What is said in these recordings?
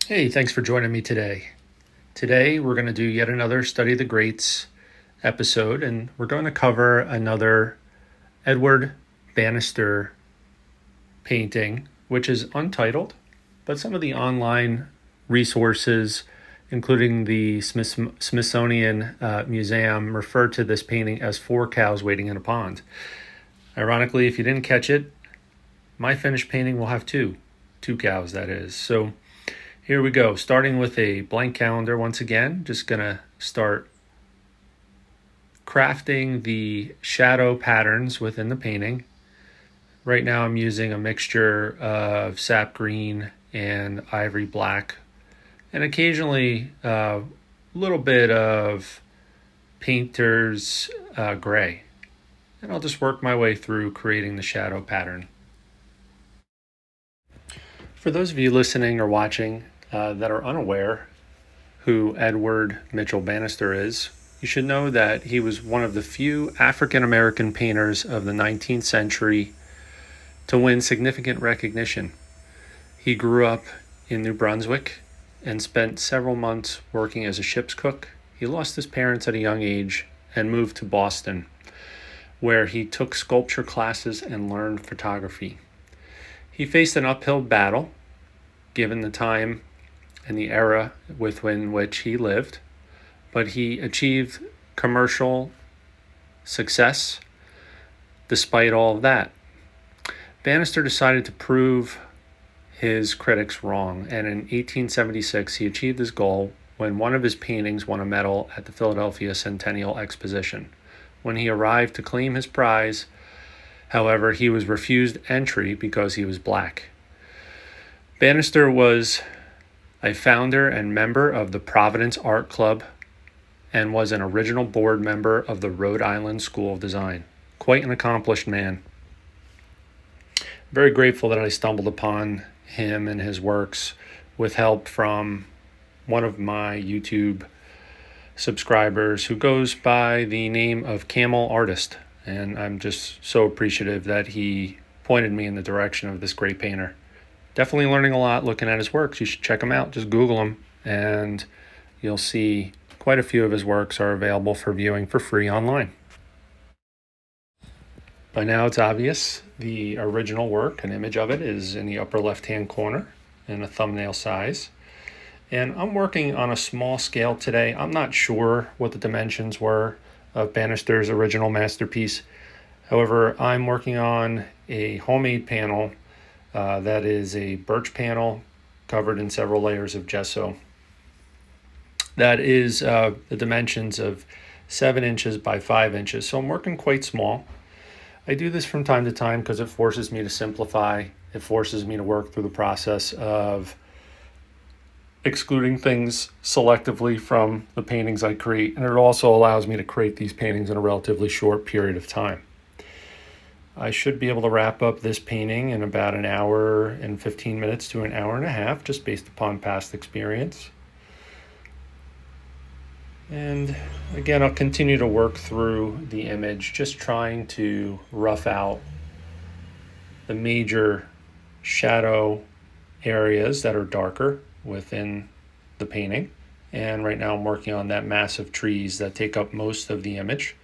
Hey, thanks for joining me today. Today we're going to do yet another Study the Greats episode, and we're going to cover another Edward Bannister painting, which is untitled, but some of the online resources, including the Smithsonian Museum, refer to this painting as 4 cows waiting in a pond. Ironically, if you didn't catch it, my finished painting will have two cows, that is. So here we go, starting with a blank calendar once again. Just going to start crafting the shadow patterns within the painting. Right now I'm using a mixture of sap green and ivory black, and occasionally a little bit of painter's gray. And I'll just work my way through creating the shadow pattern. For those of you listening or watching that are unaware who Edward Mitchell Bannister is, you should know that he was one of the few African American painters of the 19th century to win significant recognition. He grew up in New Brunswick and spent several months working as a ship's cook. He lost his parents at a young age and moved to Boston, where he took sculpture classes and learned photography. He faced an uphill battle, given the time and the era within which he lived, but he achieved commercial success despite all of that. Bannister decided to prove his critics wrong, and in 1876 he achieved his goal when one of his paintings won a medal at the Philadelphia Centennial Exposition. When he arrived to claim his prize, however, he was refused entry because he was black. Bannister was a founder and member of the Providence Art Club and was an original board member of the Rhode Island School of Design. Quite an accomplished man. Very grateful that I stumbled upon him and his works with help from one of my YouTube subscribers who goes by the name of Camel Artist. And I'm just so appreciative that he pointed me in the direction of this great painter. Definitely learning a lot looking at his works. You should check him out. Just Google him and you'll see quite a few of his works are available for viewing for free online. By now it's obvious the original work, an image of it, is in the upper left-hand corner in a thumbnail size. And I'm working on a small scale today. I'm not sure what the dimensions were of Bannister's original masterpiece. However, I'm working on a homemade panel that is a birch panel covered in several layers of gesso. That is the dimensions of 7 inches by 5 inches. So I'm working quite small. I do this from time to time because it forces me to simplify. It forces me to work through the process of excluding things selectively from the paintings I create. And it also allows me to create these paintings in a relatively short period of time. I should be able to wrap up this painting in about an hour and 15 minutes to an hour and a half, just based upon past experience. And again, I'll continue to work through the image, just trying to rough out the major shadow areas that are darker within the painting. And right now I'm working on that mass of trees that take up most of the image.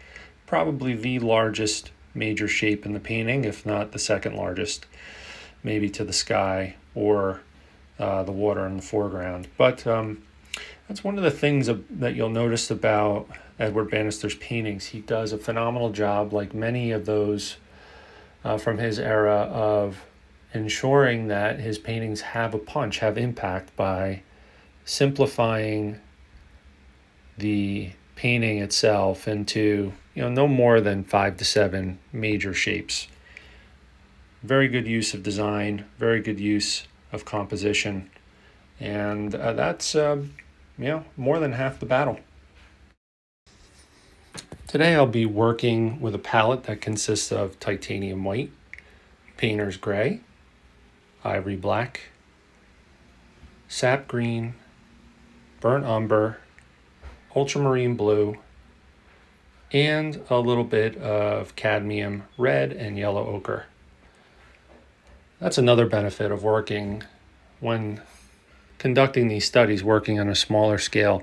Probably the largest major shape in the painting, if not the second largest, maybe to the sky or the water in the foreground. But that's one of the things that you'll notice about Edward Bannister's paintings. He does a phenomenal job, like many of those from his era, of ensuring that his paintings have a punch, have impact, by simplifying the painting itself into no more than 5 to 7 major shapes. Very good use of design, very good use of composition, and that's more than half the battle. Today I'll be working with a palette that consists of titanium white, painter's gray, ivory black, sap green, burnt umber, ultramarine blue, and a little bit of cadmium red and yellow ochre. That's another benefit of working when conducting these studies, working on a smaller scale,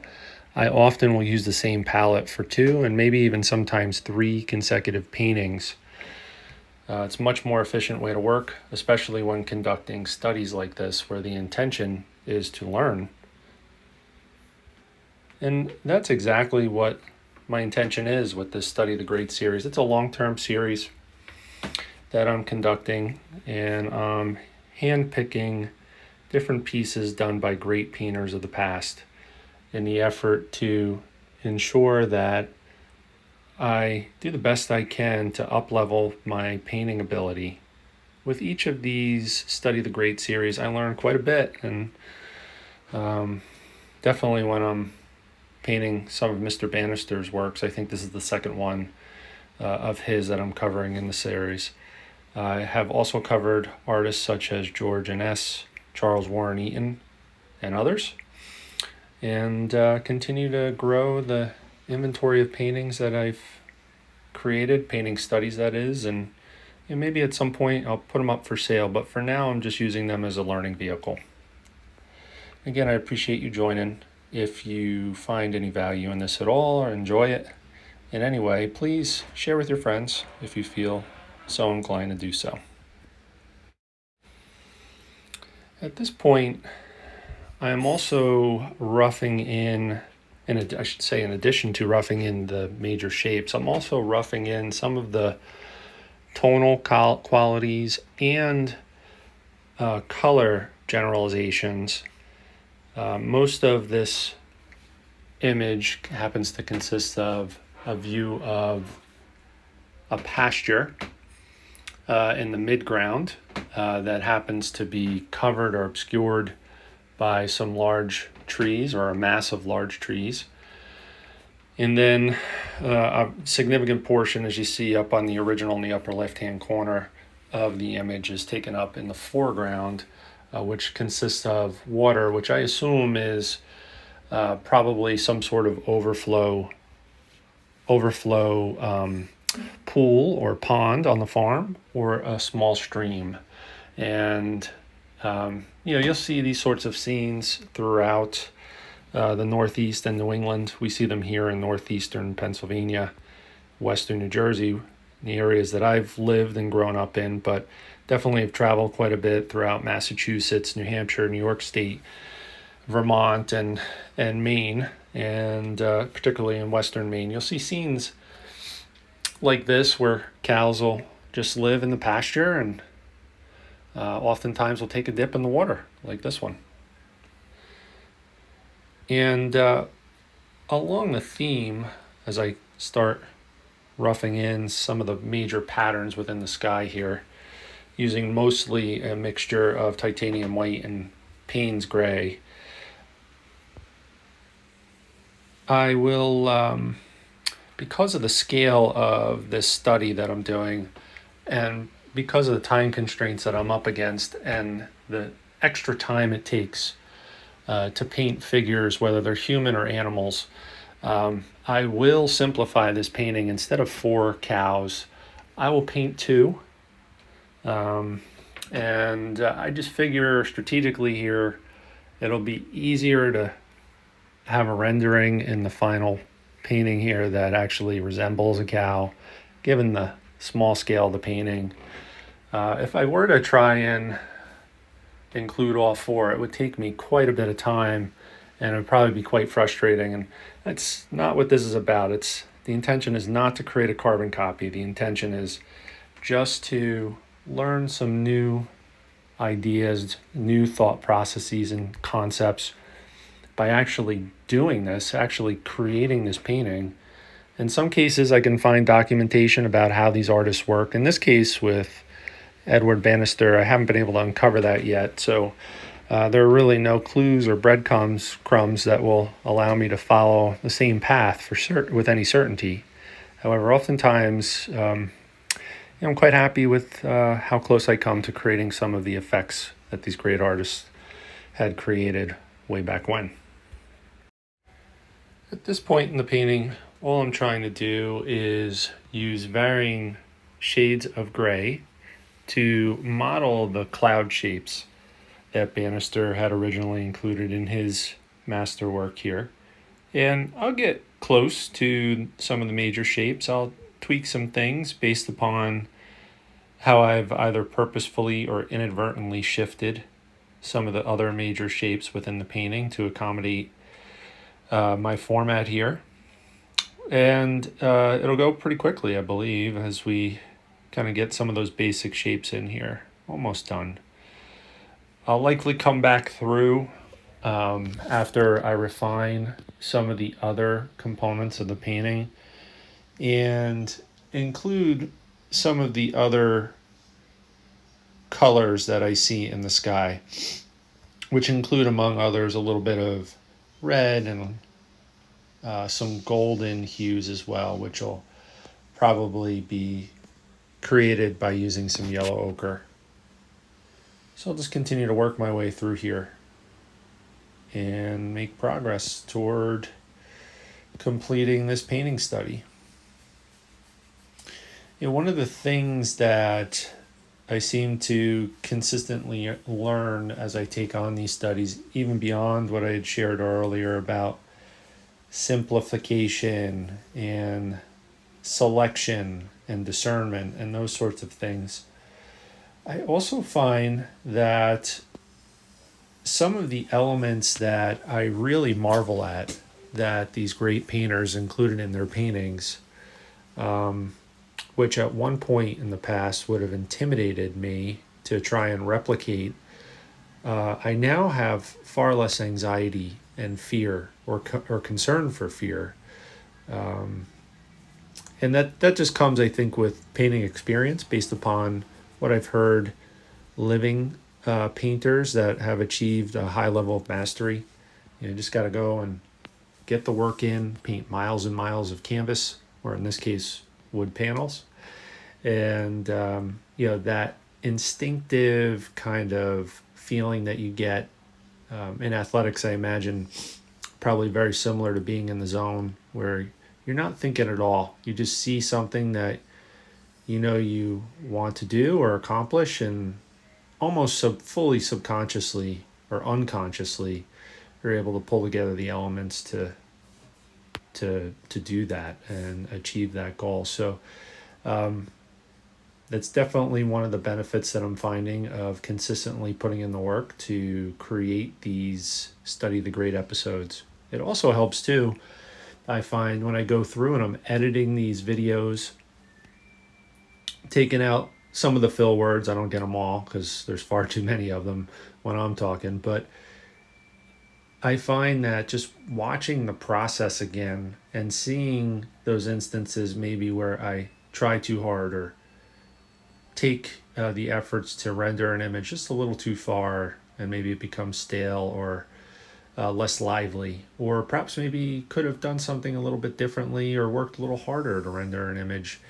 I often will use the same palette for 2 and maybe even sometimes 3 consecutive paintings. It's a much more efficient way to work, especially when conducting studies like this where the intention is to learn. And that's exactly what my intention is with this Study the Great series. It's a long-term series that I'm conducting, and I'm hand-picking different pieces done by great painters of the past in the effort to ensure that I do the best I can to up-level my painting ability. With each of these Study the Great series, I learn quite a bit, and definitely when I'm painting some of Mr. Bannister's works, I think this is the second one of his that I'm covering in the series. I have also covered artists such as George N.S., Charles Warren Eaton, and others, and continue to grow the inventory of paintings that I've created, painting studies that is, and maybe at some point I'll put them up for sale, but for now I'm just using them as a learning vehicle. Again, I appreciate you joining. If you find any value in this at all or enjoy it in any way, please share with your friends if you feel so inclined to do so. At this point, I am also roughing in addition to roughing in the major shapes, I'm also roughing in some of the tonal qualities and color generalizations. Most of this image happens to consist of a view of a pasture in the midground that happens to be covered or obscured by some large trees or a mass of large trees. And then a significant portion, as you see up on the original in the upper left-hand corner of the image, is taken up in the foreground, which consists of water, which I assume is probably some sort of overflow pool or pond on the farm, or a small stream. And you'll see these sorts of scenes throughout the Northeast and New England. We see them here in northeastern Pennsylvania, western New Jersey, the areas that I've lived and grown up in, but definitely have traveled quite a bit throughout Massachusetts, New Hampshire, New York State, Vermont, and Maine, and particularly in western Maine. You'll see scenes like this where cows will just live in the pasture and oftentimes will take a dip in the water, like this one. And along the theme, as I start roughing in some of the major patterns within the sky here, using mostly a mixture of titanium white and Payne's gray, I will, because of the scale of this study that I'm doing, and because of the time constraints that I'm up against and the extra time it takes to paint figures, whether they're human or animals, I will simplify this painting. Instead of 4 cows, I will paint 2. And I just figure strategically here, it'll be easier to have a rendering in the final painting here that actually resembles a cow, given the small scale of the painting. If I were to try and include all 4, it would take me quite a bit of time, and it would probably be quite frustrating. And that's not what this is about. The intention is not to create a carbon copy. The intention is just to learn some new ideas, new thought processes and concepts by actually doing this, actually creating this painting. In some cases, I can find documentation about how these artists work. In this case, with Edward Bannister, I haven't been able to uncover that yet. So there are really no clues or breadcrumbs that will allow me to follow the same path with any certainty. However, oftentimes, I'm quite happy with how close I come to creating some of the effects that these great artists had created way back when. At this point in the painting, all I'm trying to do is use varying shades of gray to model the cloud shapes that Bannister had originally included in his masterwork here. And I'll get close to some of the major shapes. I'll tweak some things based upon how I've either purposefully or inadvertently shifted some of the other major shapes within the painting to accommodate my format here. And it'll go pretty quickly, I believe, as we kind of get some of those basic shapes in here. Almost done. I'll likely come back through after I refine some of the other components of the painting and include some of the other colors that I see in the sky, which include, among others, a little bit of red and some golden hues as well, which will probably be created by using some yellow ochre. So I'll just continue to work my way through here and make progress toward completing this painting study. One of the things that I seem to consistently learn as I take on these studies, even beyond what I had shared earlier about simplification and selection and discernment and those sorts of things, I also find that some of the elements that I really marvel at that these great painters included in their paintings, which at one point in the past would have intimidated me to try and replicate, I now have far less anxiety and fear or concern for fear. And that just comes, I think, with painting experience based upon what I've heard living painters that have achieved a high level of mastery. You just got to go and get the work in, paint miles and miles of canvas, or in this case, wood panels. And, that instinctive kind of feeling that you get in athletics, I imagine, probably very similar to being in the zone where you're not thinking at all. You just see something that you want to do or accomplish, and almost fully subconsciously or unconsciously, you're able to pull together the elements to do that and achieve that goal. So that's definitely one of the benefits that I'm finding of consistently putting in the work to create these Study the Great episodes. It also helps too, I find, when I go through and I'm editing these videos, taking out some of the fill words. I don't get them all because there's far too many of them when I'm talking, but I find that just watching the process again and seeing those instances maybe where I try too hard or take the efforts to render an image just a little too far, and maybe it becomes stale or less lively, or perhaps maybe could have done something a little bit differently or worked a little harder to render an image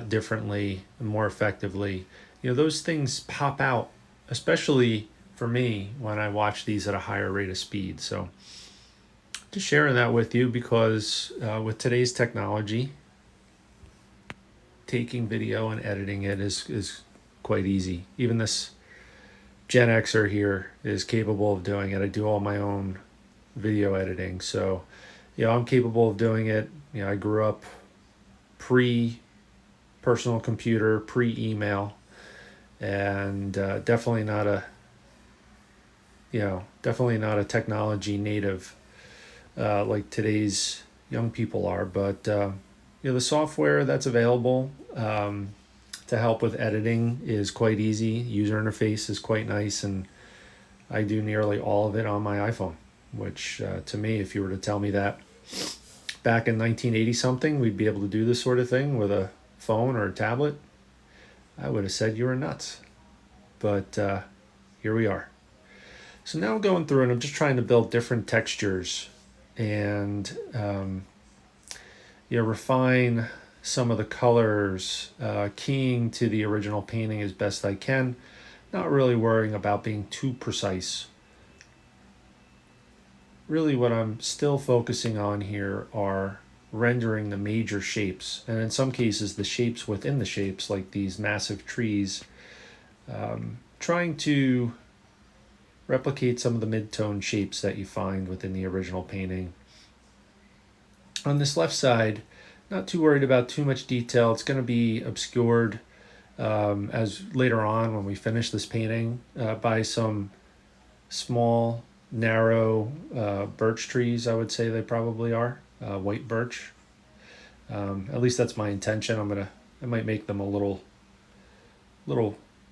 differently and more effectively. Those things pop out, especially for me when I watch these at a higher rate of speed. So just sharing that with you because with today's technology, taking video and editing it is quite easy. Even this Gen Xer here is capable of doing it. I do all my own video editing, so I'm capable of doing it. I grew up pre-personal computer, pre-email, and definitely not a technology native like today's young people are. But the software that's available to help with editing is quite easy. User interface is quite nice, and I do nearly all of it on my iPhone, which to me, if you were to tell me that back in 1980 something, we'd be able to do this sort of thing with a phone or a tablet, I would have said you were nuts. But here we are. So now I'm going through and I'm just trying to build different textures and refine some of the colors, keying to the original painting as best I can, not really worrying about being too precise. Really what I'm still focusing on here are rendering the major shapes, and in some cases the shapes within the shapes, like these massive trees, trying to replicate some of the mid-tone shapes that you find within the original painting. On this left side, not too worried about too much detail. It's going to be obscured as later on when we finish this painting by some small, narrow birch trees. I would say they probably are white birch. At least that's my intention. I might make them a little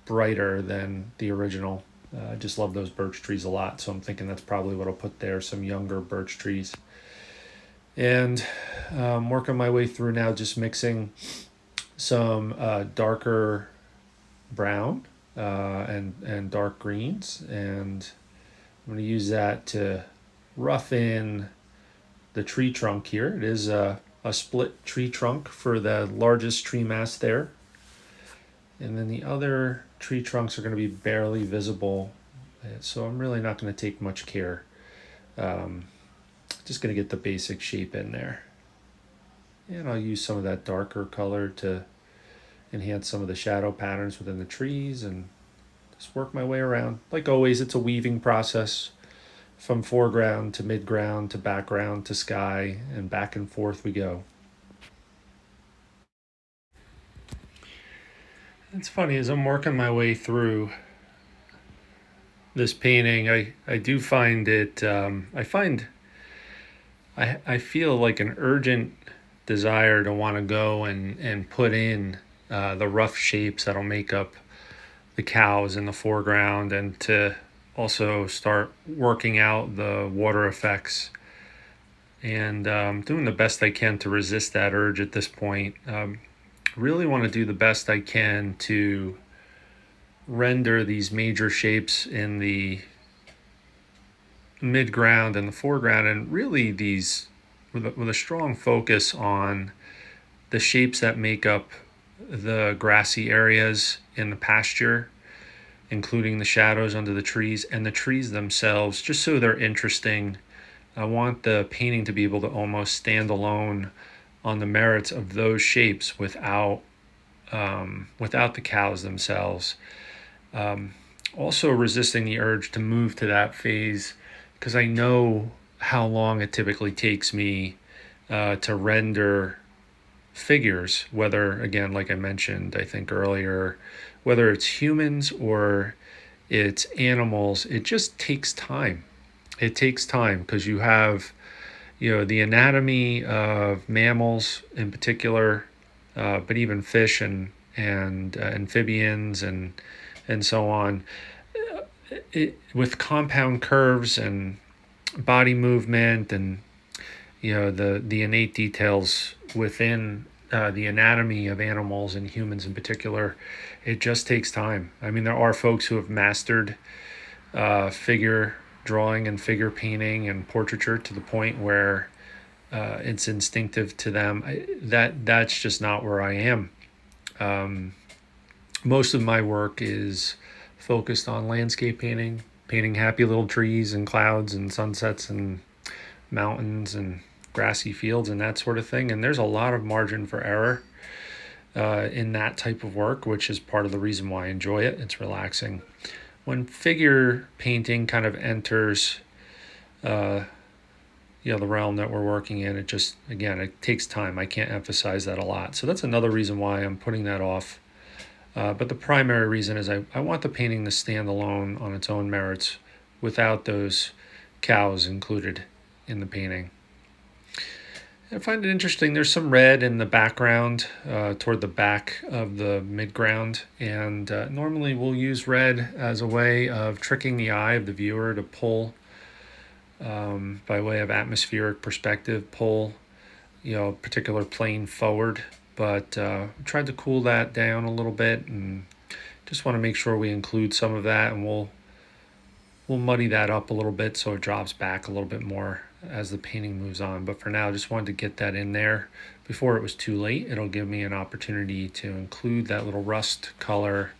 brighter than the original. I just love those birch trees a lot, so I'm thinking that's probably what I'll put there, some younger birch trees. And working my way through now, just mixing some darker brown and dark greens, and I'm going to use that to rough in the tree trunk here. It is a split tree trunk for the largest tree mass there. And then the other tree trunks are going to be barely visible. So I'm really not going to take much care. Just going to get the basic shape in there. And I'll use some of that darker color to enhance some of the shadow patterns within the trees and just work my way around. Like always, it's a weaving process from foreground to midground to background to sky, and back and forth we go. It's funny, as I'm working my way through this painting, I do find it, I feel like an urgent desire to want to go and put in the rough shapes that'll make up the cows in the foreground, and to also start working out the water effects, and doing the best I can to resist that urge at this point. Really want to do the best I can to render these major shapes in the midground and the foreground, and really these with a strong focus on the shapes that make up the grassy areas in the pasture, including the shadows under the trees and the trees themselves, just so they're interesting. I want the painting to be able to almost stand alone on the merits of those shapes without the cows themselves. Also resisting the urge to move to that phase, because I know how long it typically takes me to render figures, whether, again, like I mentioned, I think earlier, whether it's humans or it's animals, it just takes time. It takes time because you have, the anatomy of mammals in particular, but even fish and amphibians and so on, with compound curves and body movement and the innate details within the anatomy of animals and humans in particular. It just takes time. I mean, there are folks who have mastered figure drawing and figure painting and portraiture to the point where it's instinctive to them. That's just not where I am. Most of my work is focused on landscape painting happy little trees and clouds and sunsets and mountains and grassy fields and that sort of thing. And there's a lot of margin for error in that type of work, which is part of the reason why I enjoy it. It's relaxing. When figure painting kind of enters the realm that we're working in, it just, again, it takes time. I can't emphasize that a lot. So that's another reason why I'm putting that off. But the primary reason is I want the painting to stand alone on its own merits without those cows included in the painting. I find it interesting. There's some red in the background toward the back of the midground, and normally we'll use red as a way of tricking the eye of the viewer to pull, by way of atmospheric perspective, pull particular plane forward. But tried to cool that down a little bit, and just want to make sure we include some of that, and we'll muddy that up a little bit so it drops back a little bit more as the painting moves on. But for now, just wanted to get that in there before it was too late. It'll give me an opportunity to include that little rust color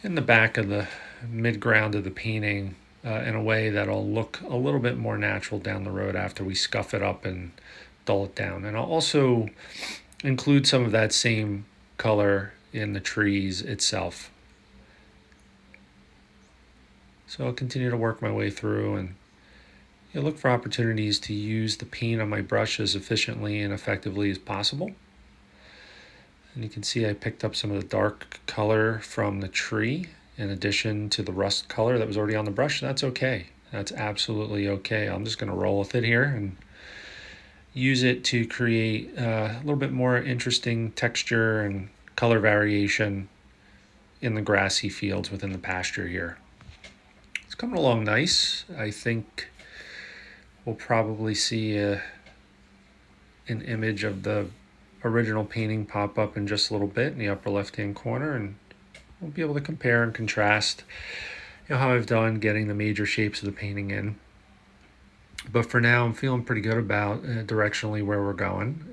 in the back of the midground of the painting in a way that'll look a little bit more natural down the road after we scuff it up and dull it down. And I'll also include some of that same color in the trees itself. So I'll continue to work my way through and look for opportunities to use the paint on my brush as efficiently and effectively as possible. And you can see I picked up some of the dark color from the tree in addition to the rust color that was already on the brush. That's okay. That's absolutely okay. I'm just going to roll with it here and use it to create a little bit more interesting texture and color variation in the grassy fields within the pasture here. It's coming along nice. I think we'll probably see an image of the original painting pop up in just a little bit in the upper left hand corner, and we'll be able to compare and contrast how I've done getting the major shapes of the painting in. But for now, I'm feeling pretty good about directionally where we're going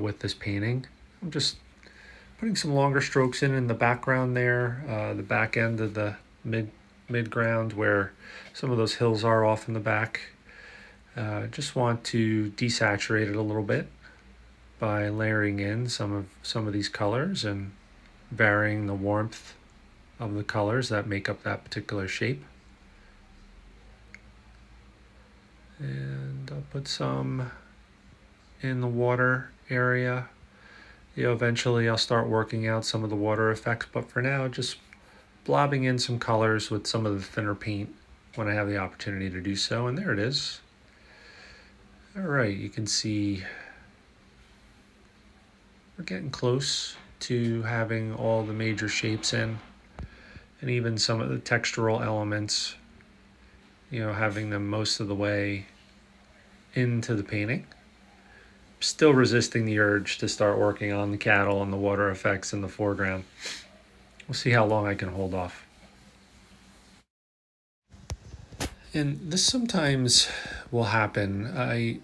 with this painting. I'm just putting some longer strokes in the background there, the back end of the mid-ground where some of those hills are off in the back. Just want to desaturate it a little bit by layering in some of these colors and varying the warmth of the colors that make up that particular shape. And I'll put some in the water area. Eventually I'll start working out some of the water effects, but for now, just blobbing in some colors with some of the thinner paint when I have the opportunity to do so. And there it is. All right, you can see we're getting close to having all the major shapes in, and even some of the textural elements, having them most of the way into the painting. Still resisting the urge to start working on the cattle and the water effects in the foreground. We'll see how long I can hold off. And this sometimes will happen. I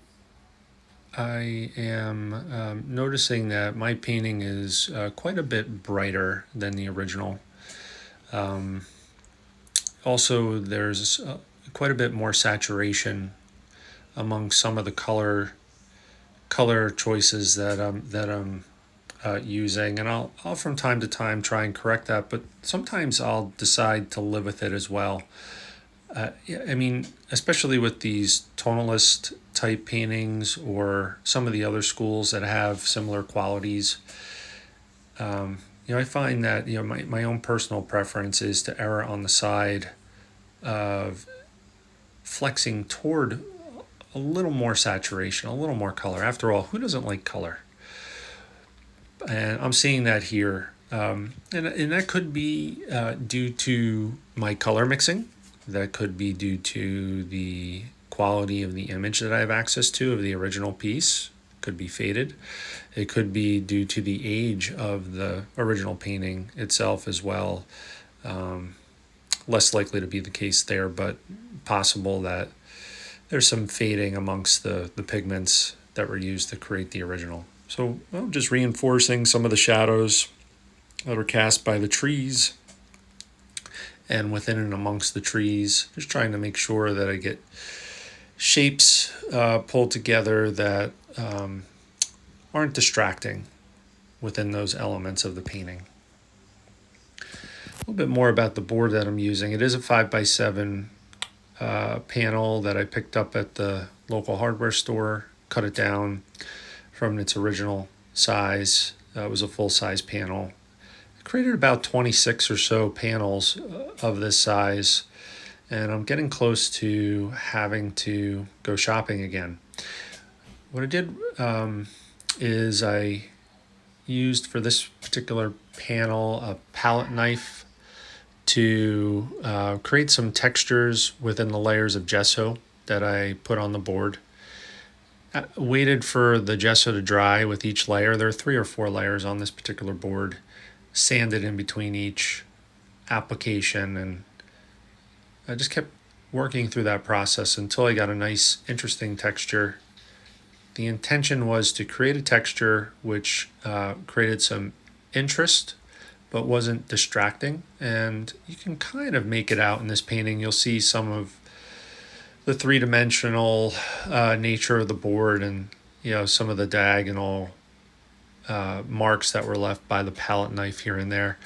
am noticing that my painting is quite a bit brighter than the original. Also, there's quite a bit more saturation among some of the color choices that I'm using, and I'll from time to time try and correct that, but sometimes I'll decide to live with it as well. I mean, especially with these tonalist type paintings or some of the other schools that have similar qualities, I find that my own personal preference is to err on the side of flexing toward a little more saturation, a little more color. After all, who doesn't like color? And I'm seeing that here. And that could be due to my color mixing. That could be due to the quality of the image that I have access to of the original piece. Could be faded. It could be due to the age of the original painting itself as well. Less likely to be the case there, but possible that there's some fading amongst the pigments that were used to create the original. So just reinforcing some of the shadows that are cast by the trees and within and amongst the trees, just trying to make sure that I get shapes pulled together that aren't distracting within those elements of the painting. A little bit more about the board that I'm using. It is a 5x7 panel that I picked up at the local hardware store, cut it down from its original size. It was a full-size panel. I created about 26 or so panels of this size, and I'm getting close to having to go shopping again. What I did is I used for this particular panel a palette knife to create some textures within the layers of gesso that I put on the board. I waited for the gesso to dry with each layer. There are 3 or 4 layers on this particular board, sanded in between each application, and I just kept working through that process until I got a nice, interesting texture. The intention was to create a texture which created some interest but wasn't distracting, and you can kind of make it out in this painting. You'll see some of the three-dimensional nature of the board, and some of the diagonal marks that were left by the palette knife here and there.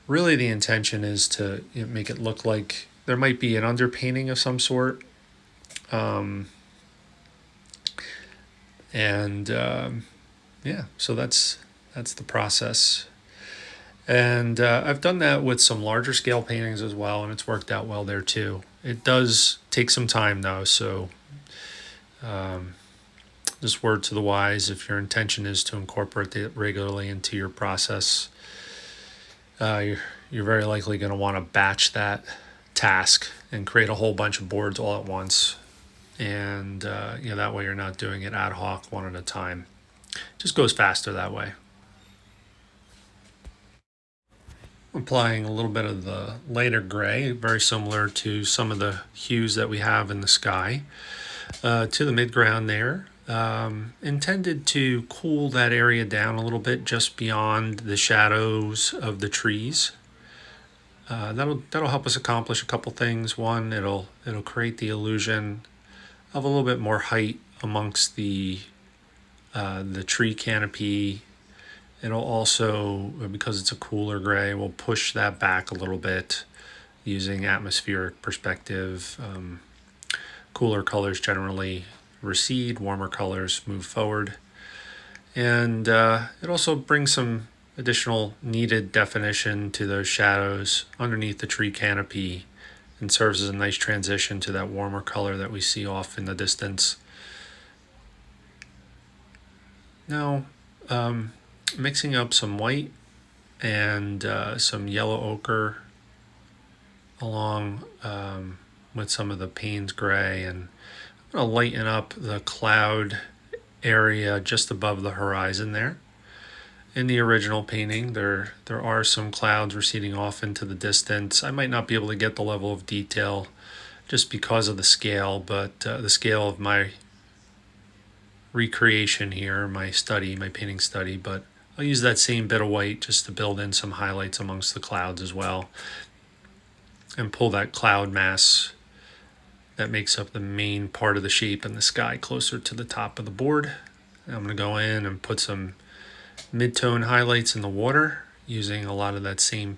Really, the intention is to make it look like there might be an underpainting of some sort. Um, and yeah, so that's the process. And I've done that with some larger scale paintings as well, and it's worked out well there too. It does take some time though, so just word to the wise: if your intention is to incorporate it regularly into your process, you're very likely going to want to batch that task and create a whole bunch of boards all at once. And that way you're not doing it ad hoc one at a time. It just goes faster that way. Applying a little bit of the lighter gray, very similar to some of the hues that we have in the sky, to the midground there. Intended to cool that area down a little bit just beyond the shadows of the trees. That'll help us accomplish a couple things. One, it'll create the illusion of a little bit more height amongst the tree canopy. It'll also, because it's a cooler gray, will push that back a little bit using atmospheric perspective. Cooler colors generally recede, warmer colors move forward. And it also brings some additional needed definition to those shadows underneath the tree canopy and serves as a nice transition to that warmer color that we see off in the distance. Now, mixing up some white and some yellow ochre along with some of the Payne's gray, and I'm going to lighten up the cloud area just above the horizon there. In the original painting, there are some clouds receding off into the distance. I might not be able to get the level of detail just because of the scale, but the scale of my recreation here, my painting study, but I'll use that same bit of white just to build in some highlights amongst the clouds as well, and pull that cloud mass that makes up the main part of the shape in the sky closer to the top of the board. I'm going to go in and put some mid-tone highlights in the water using a lot of that same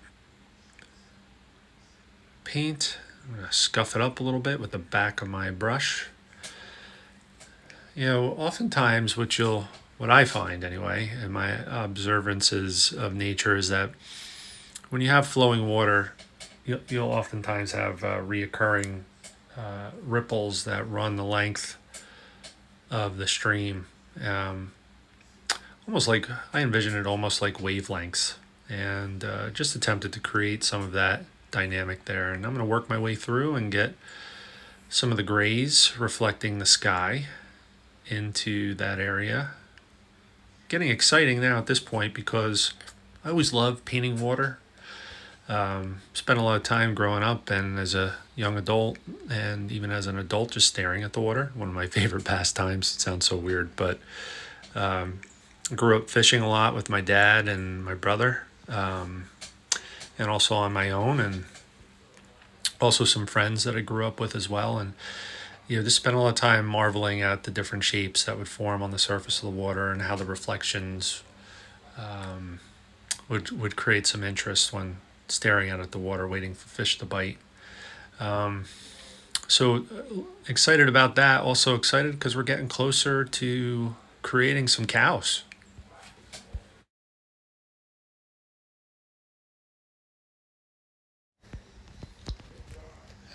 paint. I'm going to scuff it up a little bit with the back of my brush. Oftentimes what I find anyway in my observances of nature is that when you have flowing water, you'll oftentimes have reoccurring ripples that run the length of the stream. Almost like, I envision it almost like wavelengths, and just attempted to create some of that dynamic there. And I'm going to work my way through and get some of the grays reflecting the sky into that area. Getting exciting now at this point because I always loved painting water. Spent a lot of time growing up and as a young adult, and even as an adult, just staring at the water. One of my favorite pastimes. It sounds so weird, but grew up fishing a lot with my dad and my brother, and also on my own, and also some friends that I grew up with as well. And just spent a lot of time marveling at the different shapes that would form on the surface of the water and how the reflections would create some interest when staring out at the water, waiting for fish to bite. So excited about that. Also excited because we're getting closer to creating some cows.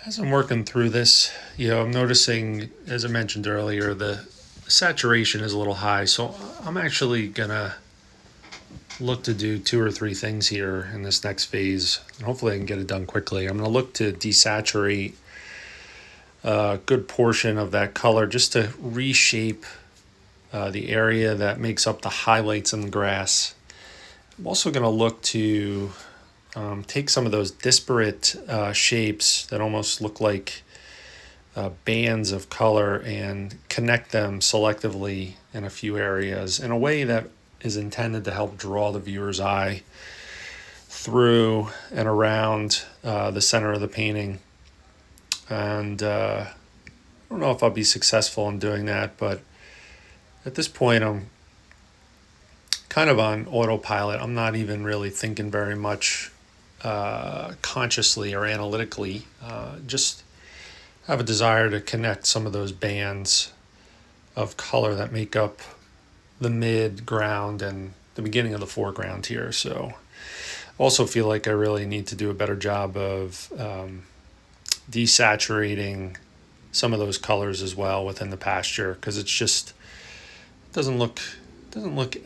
As I'm working through this, I'm noticing, as I mentioned earlier, the saturation is a little high. So I'm actually gonna look to do 2 or 3 things here in this next phase, and hopefully I can get it done quickly. I'm gonna look to desaturate a good portion of that color just to reshape the area that makes up the highlights in the grass. I'm also gonna look to take some of those disparate shapes that almost look like bands of color and connect them selectively in a few areas in a way that is intended to help draw the viewer's eye through and around the center of the painting. And I don't know if I'll be successful in doing that, but at this point I'm kind of on autopilot. I'm not even really thinking very much consciously or analytically. Just have a desire to connect some of those bands of color that make up the mid ground and the beginning of the foreground here. So also feel like I really need to do a better job of desaturating some of those colors as well within the pasture, because it's just doesn't look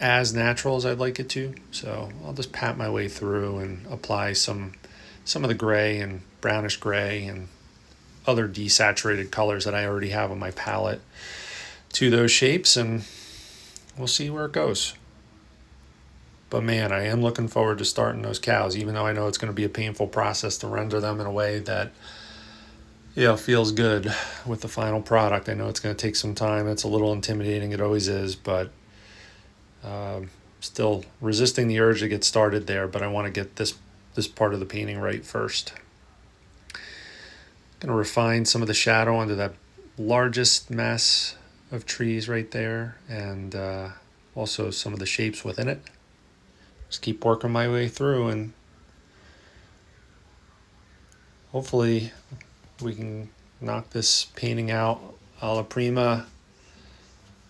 as natural as I'd like it to. So I'll just pat my way through and apply some of the gray and brownish gray and other desaturated colors that I already have on my palette to those shapes, and we'll see where it goes. But man, I am looking forward to starting those cows, even though I know it's going to be a painful process to render them in a way that feels good with the final product. I know it's going to take some time. It's a little intimidating. It always is, but still resisting the urge to get started there. But I want to get this part of the painting right first. Going to refine some of the shadow under that largest mass of trees right there, and also some of the shapes within it. Just keep working my way through, and hopefully we can knock this painting out a la prima,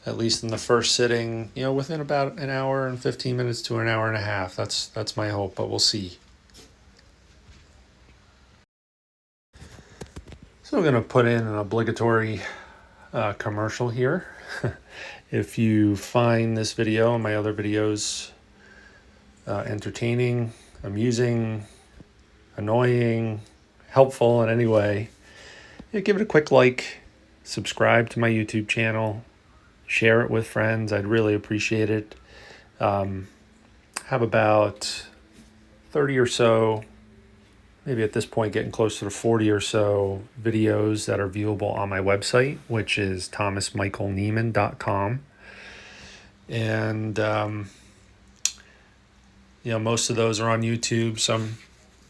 at least in the first sitting, within about an hour and 15 minutes to an hour and a half. That's my hope, but we'll see. So I'm going to put in an obligatory commercial here. If you find this video and my other videos entertaining, amusing, annoying, helpful in any way, give it a quick like, subscribe to my YouTube channel, share it with friends. I'd really appreciate it. Have about 30 or so, maybe at this point getting closer to 40 or so videos that are viewable on my website, which is thomasmichaelnieman.com. And most of those are on YouTube, some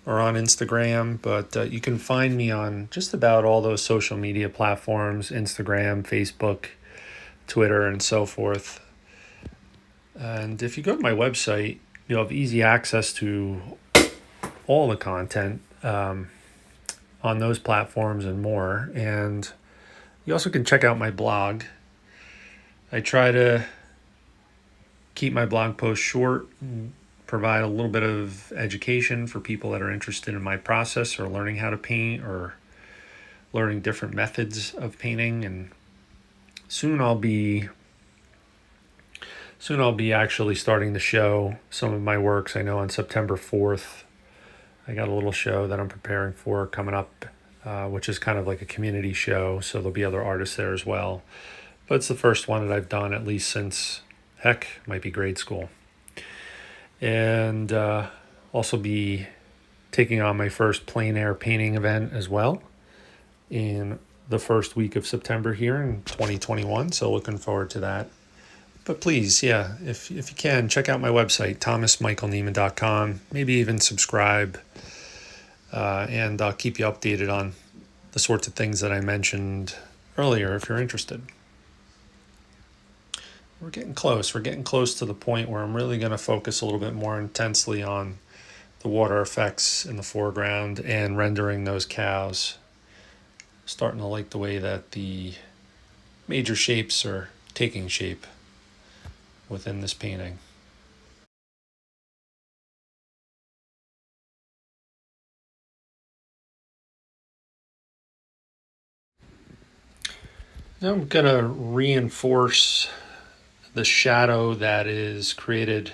are on Instagram, but you can find me on just about all those social media platforms: Instagram, Facebook, Twitter, and so forth. And if you go to my website, you'll have easy access to all the content on those platforms and more. And you also can check out my blog. I try to keep my blog posts short and provide a little bit of education for people that are interested in my process or learning how to paint or learning different methods of painting. And soon I'll be actually starting to show some of my works. I know on September 4th, I got a little show that I'm preparing for coming up, which is kind of like a community show. So there'll be other artists there as well. But it's the first one that I've done, at least since, might be grade school. And also be taking on my first plein air painting event as well in the first week of September here in 2021. So looking forward to that. But please, if you can, check out my website, thomasmichaelnieman.com. Maybe even subscribe, and I'll keep you updated on the sorts of things that I mentioned earlier if you're interested. We're getting close. We're getting close to the point where I'm really going to focus a little bit more intensely on the water effects in the foreground and rendering those cows. Starting to like the way that the major shapes are taking shape within this painting. Now I'm going to reinforce the shadow that is created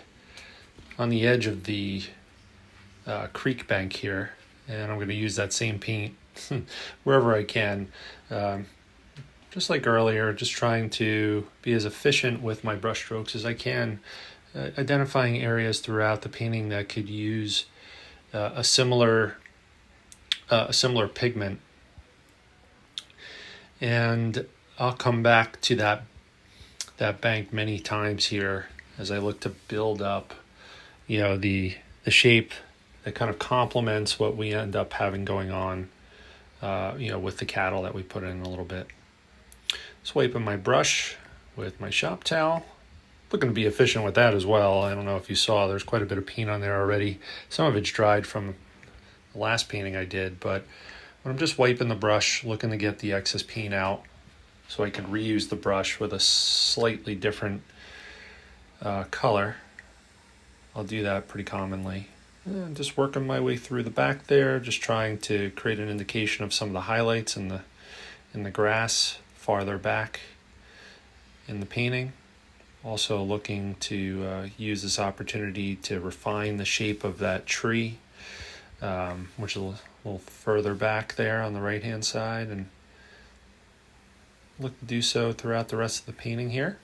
on the edge of the creek bank here, and I'm going to use that same paint wherever I can. Just like earlier, just trying to be as efficient with my brush strokes as I can, identifying areas throughout the painting that could use a similar pigment. And I'll come back to that bank many times here as I look to build up, the shape that kind of complements what we end up having going on, with the cattle that we put in a little bit. Swiping my brush with my shop towel. Looking to be efficient with that as well. I don't know if you saw, there's quite a bit of paint on there already. Some of it's dried from the last painting I did, but when I'm just wiping the brush, looking to get the excess paint out so I can reuse the brush with a slightly different color, I'll do that pretty commonly. And just working my way through the back there, just trying to create an indication of some of the highlights in the grass farther back in the painting. Also looking to use this opportunity to refine the shape of that tree, which is a little further back there on the right hand side, and look to do so throughout the rest of the painting here.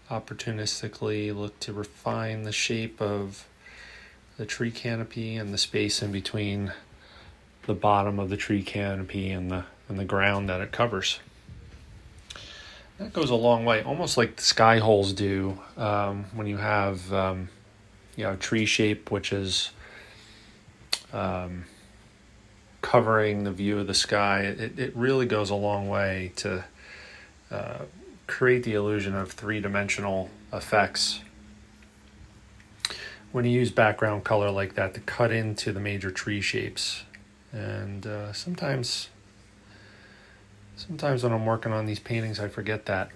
Opportunistically look to refine the shape of the tree canopy and the space in between the bottom of the tree canopy and the ground that it covers. That goes a long way, almost like the sky holes do when you have tree shape, which is covering the view of the sky. It really goes a long way to create the illusion of three-dimensional effects when you use background color like that to cut into the major tree shapes. And sometimes when I'm working on these paintings, I forget that.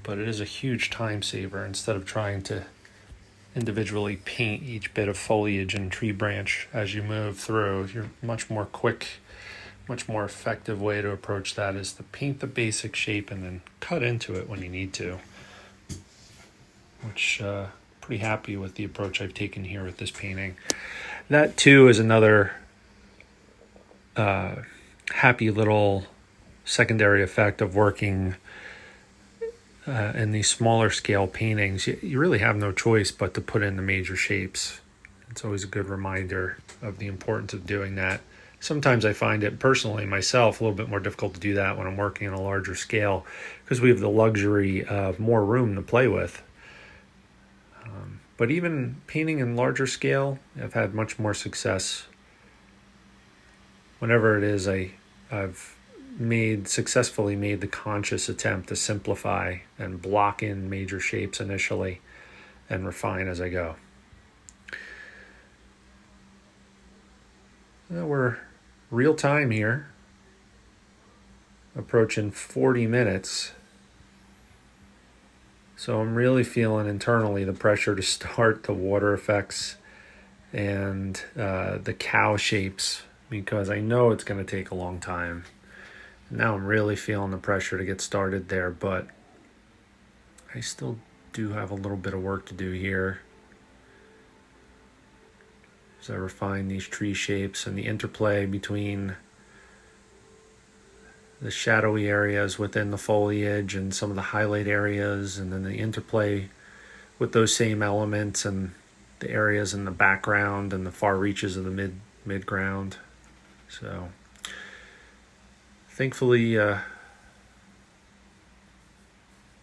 But it is a huge time saver. Instead of trying to individually paint each bit of foliage and tree branch as you move through, you're much more quick, much more effective way to approach that is to paint the basic shape and then cut into it when you need to. Which, pretty happy with the approach I've taken here with this painting. That too is another happy little secondary effect of working in these smaller scale paintings. You really have no choice but to put in the major shapes. It's always a good reminder of the importance of doing that. Sometimes I find it personally myself a little bit more difficult to do that when I'm working on a larger scale because we have the luxury of more room to play with. But even painting in larger scale, I've had much more success. Whenever it is I've successfully made the conscious attempt to simplify and block in major shapes initially and refine as I go. Now we're real time here, approaching 40 minutes. So I'm really feeling internally the pressure to start the water effects and the cow shapes, because I know it's going to take a long time. Now I'm really feeling the pressure to get started there, but I still do have a little bit of work to do here as I refine these tree shapes and the interplay between the shadowy areas within the foliage and some of the highlight areas, and then the interplay with those same elements and the areas in the background and the far reaches of the mid-ground. So thankfully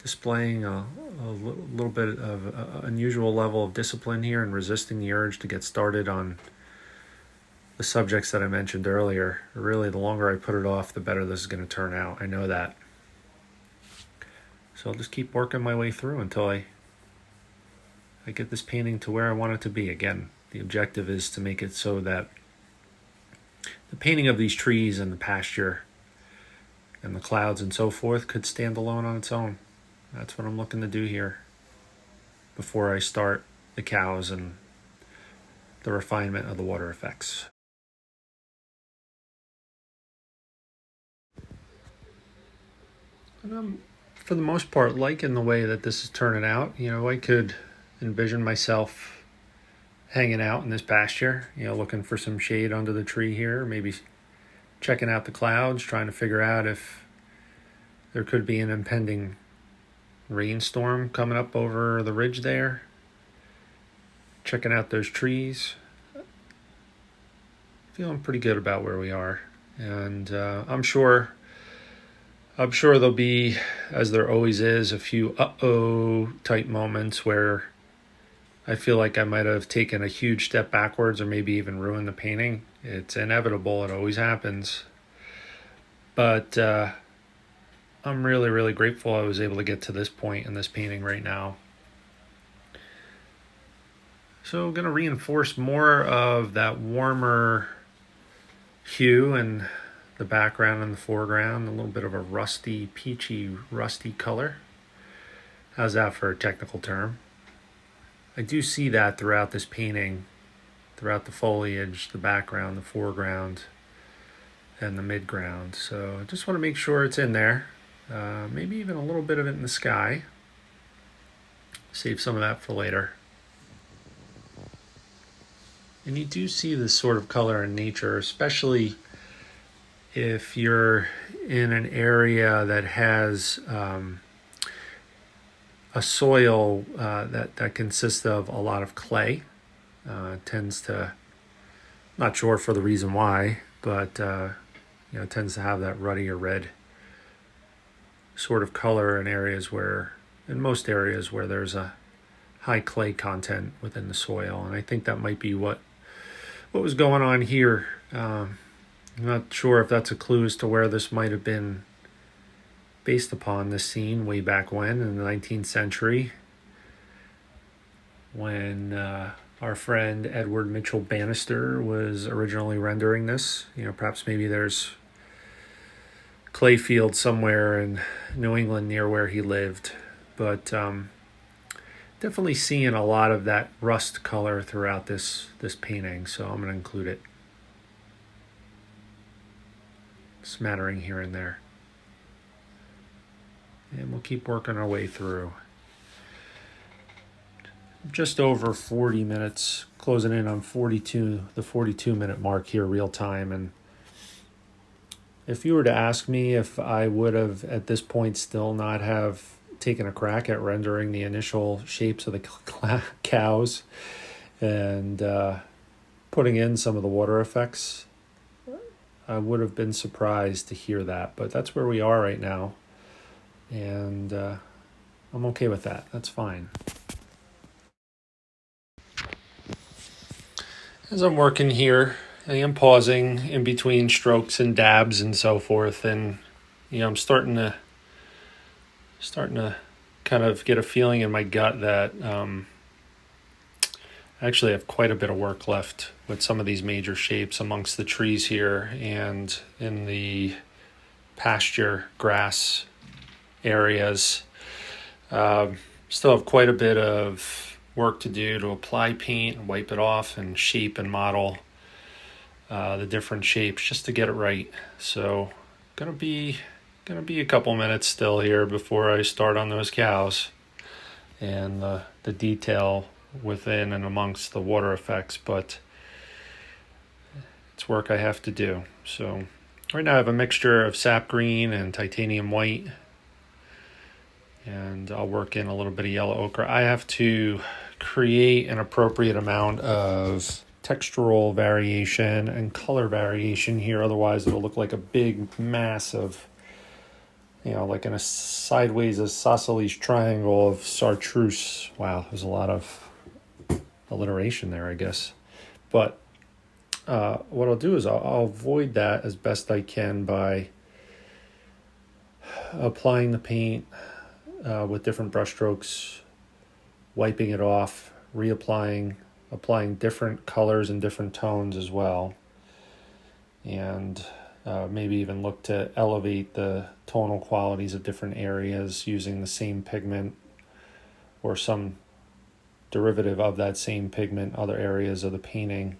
displaying a little bit of an unusual level of discipline here and resisting the urge to get started on the subjects that I mentioned earlier. Really, the longer I put it off, the better this is going to turn out. I know that. So I'll just keep working my way through until I get this painting to where I want it to be. Again, the objective is to make it so that the painting of these trees and the pasture and the clouds and so forth could stand alone on its own. That's what I'm looking to do here before I start the cows and the refinement of the water effects. And I'm, for the most part, liking the way that this is turning out. I could envision myself hanging out in this pasture, looking for some shade under the tree here, maybe checking out the clouds, trying to figure out if there could be an impending rainstorm coming up over the ridge there. Checking out those trees. Feeling pretty good about where we are. And I'm sure there'll be, as there always is, a few uh-oh type moments where I feel like I might have taken a huge step backwards or maybe even ruined the painting. It's inevitable. It always happens. But I'm really, really grateful I was able to get to this point in this painting right now. So I'm going to reinforce more of that warmer hue in the background and the foreground, a little bit of a rusty, peachy, rusty color. How's that for a technical term? I do see that throughout this painting, throughout the foliage, the background, the foreground, and the midground. So I just want to make sure it's in there. Maybe even a little bit of it in the sky. Save some of that for later. And you do see this sort of color in nature, especially if you're in an area that has a soil that consists of a lot of clay. Tends to, not sure for the reason why, but tends to have that ruddy or red sort of color in most areas where there's a high clay content within the soil. And I think that might be what was going on here. I'm not sure if that's a clue as to where this might have been based upon, this scene way back when in the 19th century, when our friend Edward Mitchell Bannister was originally rendering this. Perhaps maybe there's clay field somewhere in New England near where he lived, but definitely seeing a lot of that rust color throughout this painting, so I'm going to include it. Smattering here and there. And we'll keep working our way through. Just over 40 minutes, closing in on the 42-minute mark here real time. And if you were to ask me if I would have at this point still not have taken a crack at rendering the initial shapes of the cows and putting in some of the water effects, I would have been surprised to hear that. But that's where we are right now. And I'm okay with that. That's fine. As I'm working here, I am pausing in between strokes and dabs and so forth, and I'm starting to kind of get a feeling in my gut that I actually have quite a bit of work left with some of these major shapes amongst the trees here and in the pasture grass areas. Still have quite a bit of work to do to apply paint and wipe it off and shape and model the different shapes just to get it right. So gonna be a couple minutes still here before I start on those cows and the detail within and amongst the water effects, but it's work I have to do. So right now I have a mixture of sap green and titanium white, and I'll work in a little bit of yellow ochre. I have to create an appropriate amount of textural variation and color variation here, otherwise it'll look like a big mass of, like in a sideways isosceles triangle of chartreuse. Wow, there's a lot of alliteration there, I guess. But what I'll do is I'll avoid that as best I can by applying the paint with different brush strokes, wiping it off, reapplying, applying different colors and different tones as well, and maybe even look to elevate the tonal qualities of different areas using the same pigment or some derivative of that same pigment, other areas of the painting,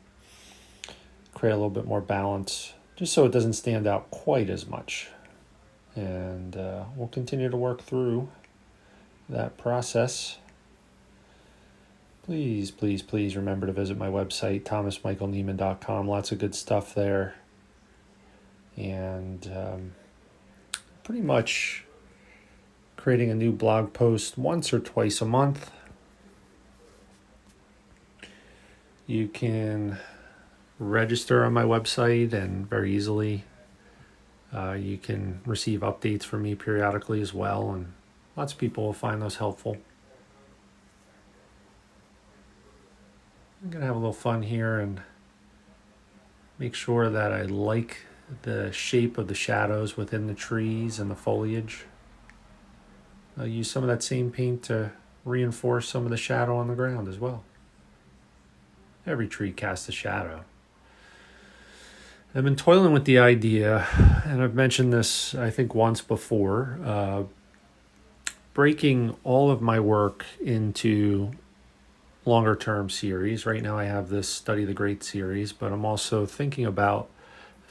create a little bit more balance, just so it doesn't stand out quite as much. And we'll continue to work through that process. Please remember to visit my website, thomasmichaelnieman.com. Lots of good stuff there. And pretty much creating a new blog post once or twice a month. You can register on my website, and very easily you can receive updates from me periodically as well, and lots of people will find those helpful. I'm going to have a little fun here and make sure that I like the shape of the shadows within the trees and the foliage. I'll use some of that same paint to reinforce some of the shadow on the ground as well. Every tree casts a shadow. I've been toiling with the idea, and I've mentioned this, I think, once before, breaking all of my work into longer term series. Right now I have this Study the Great series, but I'm also thinking about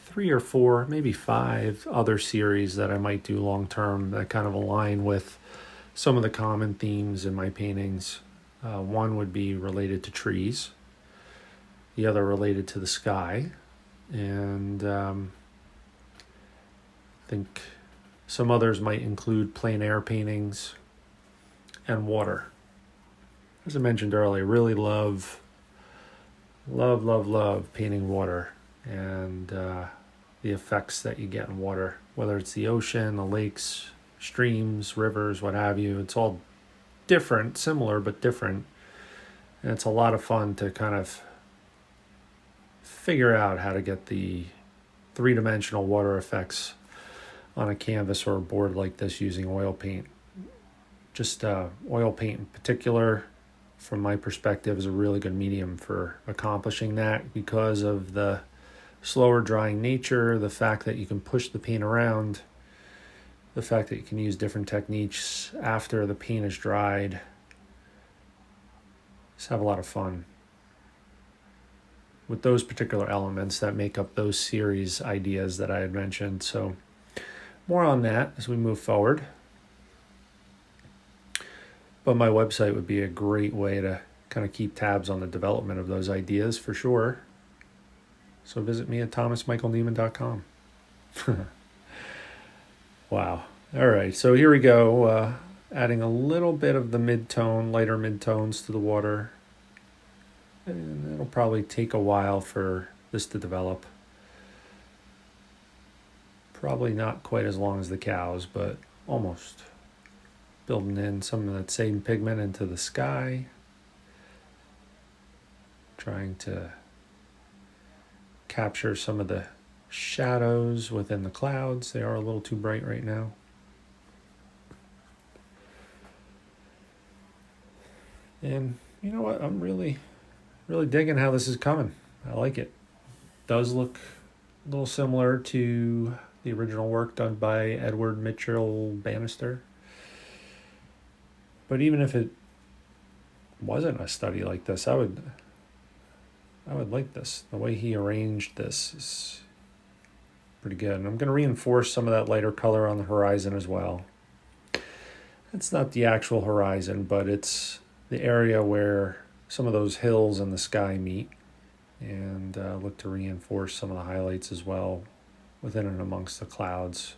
3 or 4, maybe 5 other series that I might do long term that kind of align with some of the common themes in my paintings. One would be related to trees, the other related to the sky, and I think some others might include plein air paintings and water. As I mentioned earlier, really love painting water and the effects that you get in water, whether it's the ocean, the lakes, streams, rivers, what have you. It's all different, similar but different. And it's a lot of fun to kind of figure out how to get the three-dimensional water effects on a canvas or a board like this using oil paint. Just oil paint in particular, from my perspective, is a really good medium for accomplishing that because of the slower drying nature, the fact that you can push the paint around, the fact that you can use different techniques after the paint is dried. Just have a lot of fun with those particular elements that make up those series ideas that I had mentioned. So more on that as we move forward. But my website would be a great way to kind of keep tabs on the development of those ideas for sure. So visit me at thomasmichaelneiman.com. Wow. All right, so here we go. Adding a little bit of the mid-tone, lighter mid-tones to the water. And it'll probably take a while for this to develop. Probably not quite as long as the cows, but almost. Building in some of that same pigment into the sky. Trying to capture some of the shadows within the clouds. They are a little too bright right now. And you know what? I'm really digging how this is coming. I like it. Does look a little similar to the original work done by Edward Mitchell Bannister. But even if it wasn't a study like this, I would like this. The way he arranged this is pretty good. And I'm going to reinforce some of that lighter color on the horizon as well. It's not the actual horizon, but it's the area where some of those hills and the sky meet. And look to reinforce some of the highlights as well within and amongst the clouds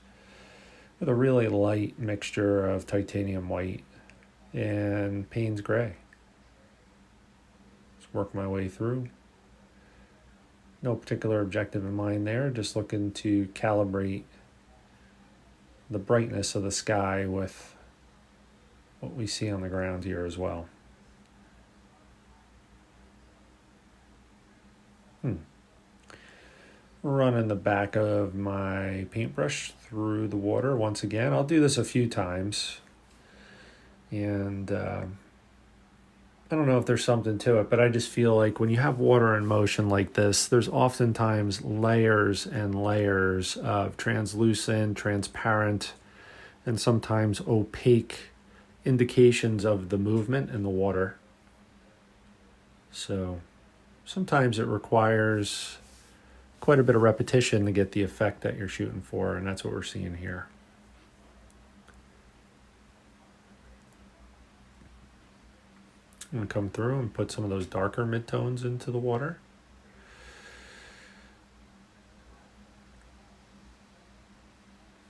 with a really light mixture of titanium white and Payne's gray. Just work my way through. No particular objective in mind there, just looking to calibrate the brightness of the sky with what we see on the ground here as well. Running the back of my paintbrush through the water once again. I'll do this a few times. And I don't know if there's something to it, but I just feel like when you have water in motion like this, there's oftentimes layers and layers of translucent, transparent, and sometimes opaque indications of the movement in the water. So sometimes it requires quite a bit of repetition to get the effect that you're shooting for, and that's what we're seeing here. I'm going to come through and put some of those darker midtones into the water.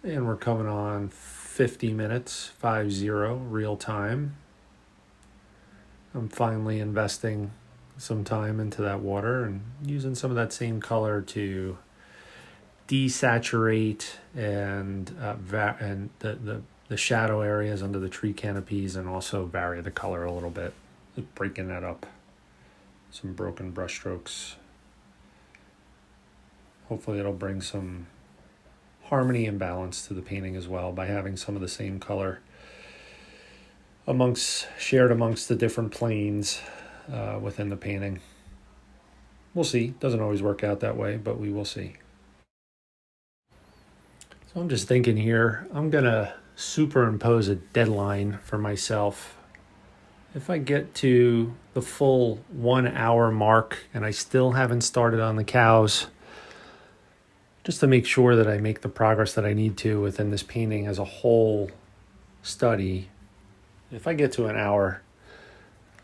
And we're coming on 50 minutes, 50, real time. I'm finally investing some time into that water and using some of that same color to desaturate and the shadow areas under the tree canopies, and also vary the color a little bit. Just breaking that up. Some broken brush strokes. Hopefully it'll bring some harmony and balance to the painting as well by having some of the same color shared amongst the different planes within the painting. We'll see. Doesn't always work out that way, but we will see. So I'm just thinking here, I'm going to superimpose a deadline for myself. If I get to the full 1 hour mark and I still haven't started on the cows, just to make sure that I make the progress that I need to within this painting as a whole study, if I get to an hour,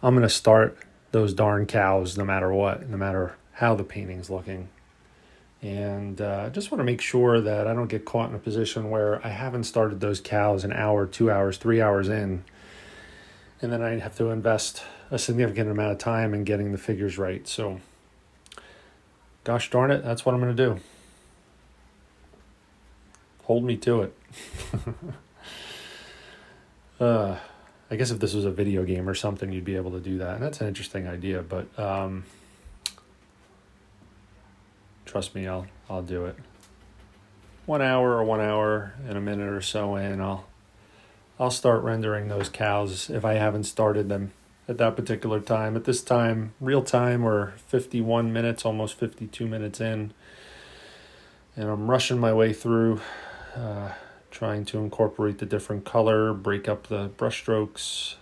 I'm going to start those darn cows no matter what, no matter how the painting's looking. And I just want to make sure that I don't get caught in a position where I haven't started those cows an hour, 2 hours, 3 hours in, and then I have to invest a significant amount of time in getting the figures right. So, gosh darn it, that's what I'm going to do. Hold me to it. I guess if this was a video game or something, you'd be able to do that. And that's an interesting idea, but trust me, I'll do it. 1 hour or 1 hour and a minute or so in, I'll start rendering those cows if I haven't started them at that particular time. At this time, real time, we're 51 minutes, almost 52 minutes in. And I'm rushing my way through, trying to incorporate the different color, break up the brush strokes,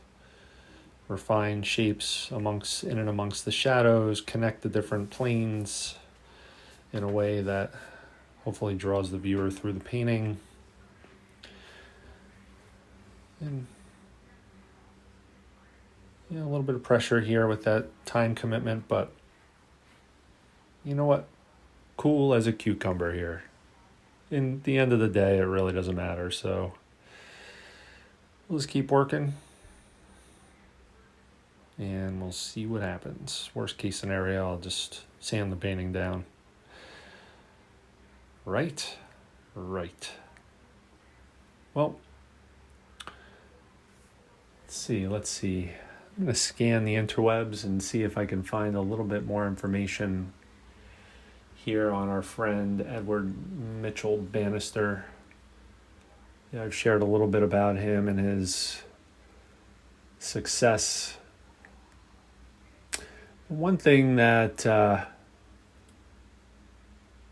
refine shapes in and amongst the shadows, connect the different planes in a way that hopefully draws the viewer through the painting. And a little bit of pressure here with that time commitment, but you know what? Cool as a cucumber here. In the end of the day, it really doesn't matter. So we'll just keep working and we'll see what happens. Worst case scenario, I'll just sand the painting down. Right. Well, let's see. I'm going to scan the interwebs and see if I can find a little bit more information here on our friend Edward Mitchell Bannister. Yeah, I've shared a little bit about him and his success. One thing that I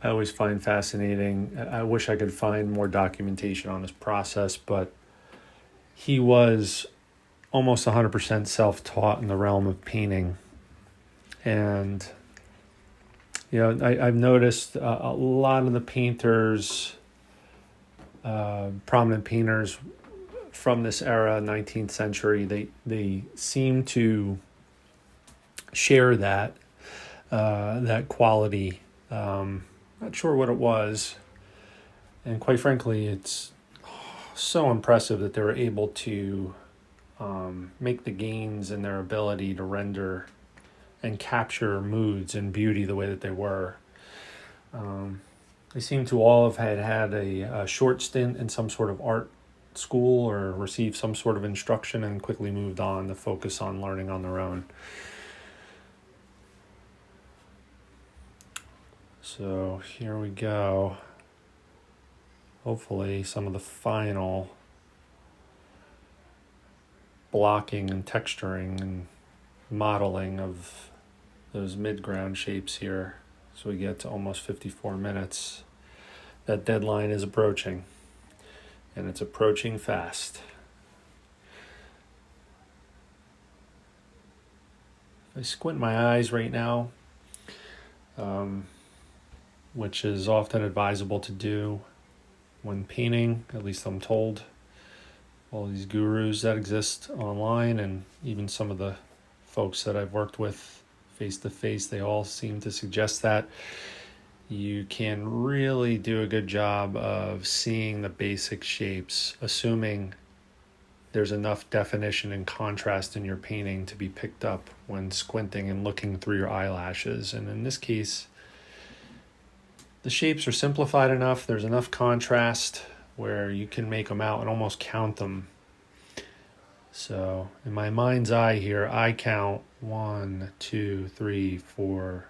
always find fascinating, I wish I could find more documentation on his process, but he was almost 100% self-taught in the realm of painting. And I've noticed a lot of the painters, prominent painters from this era, 19th century, they seem to share that quality. Not sure what it was, and quite frankly, it's so impressive that they were able to make the gains in their ability to render and capture moods and beauty the way that they were. They seem to all have had a short stint in some sort of art school or received some sort of instruction and quickly moved on to focus on learning on their own. So here we go. Hopefully some of the final blocking and texturing and modeling of those mid-ground shapes here. So we get to almost 54 minutes. That deadline is approaching, and it's approaching fast. If I squint my eyes right now, which is often advisable to do when painting, at least I'm told. All these gurus that exist online and even some of the folks that I've worked with face to face, they all seem to suggest that you can really do a good job of seeing the basic shapes, assuming there's enough definition and contrast in your painting to be picked up when squinting and looking through your eyelashes. And in this case, the shapes are simplified enough, there's enough contrast where you can make them out and almost count them. So in my mind's eye here, I count 1, 2, 3, 4,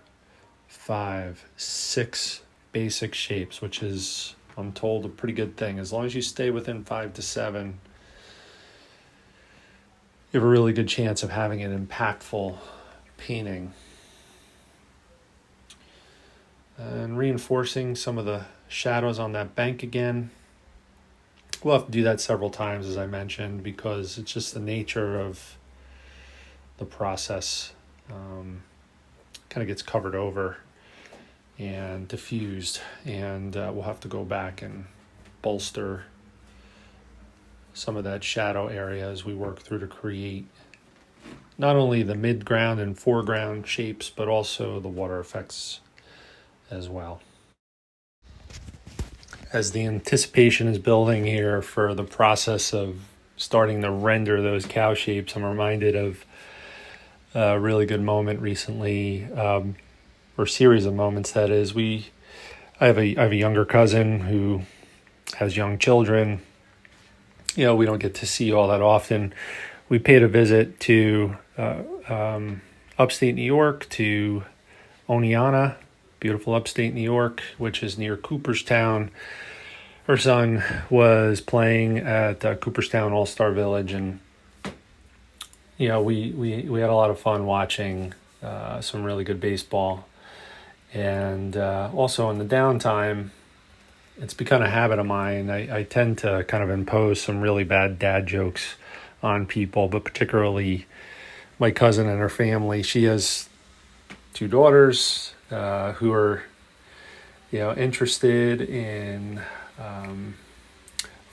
5, 6 basic shapes, which is, I'm told, a pretty good thing. As long as you stay within 5 to 7, you have a really good chance of having an impactful painting. And reinforcing some of the shadows on that bank again. We'll have to do that several times, as I mentioned, because it's just the nature of the process. Kind of gets covered over and diffused, and we'll have to go back and bolster some of that shadow area as we work through to create not only the midground and foreground shapes, but also the water effects as well. As the anticipation is building here for the process of starting to render those cow shapes, I'm reminded of a really good moment recently, or series of moments that is. I have a younger cousin who has young children. You know, we don't get to see all that often. We paid a visit to upstate New York, to Oneonta, beautiful upstate New York, which is near Cooperstown. Her son was playing at Cooperstown All-Star Village, and you know, we had a lot of fun watching some really good baseball. And also in the downtime, it's become a habit of mine. I tend to kind of impose some really bad dad jokes on people, but particularly my cousin and her family. She has 2 daughters who are, you know, interested in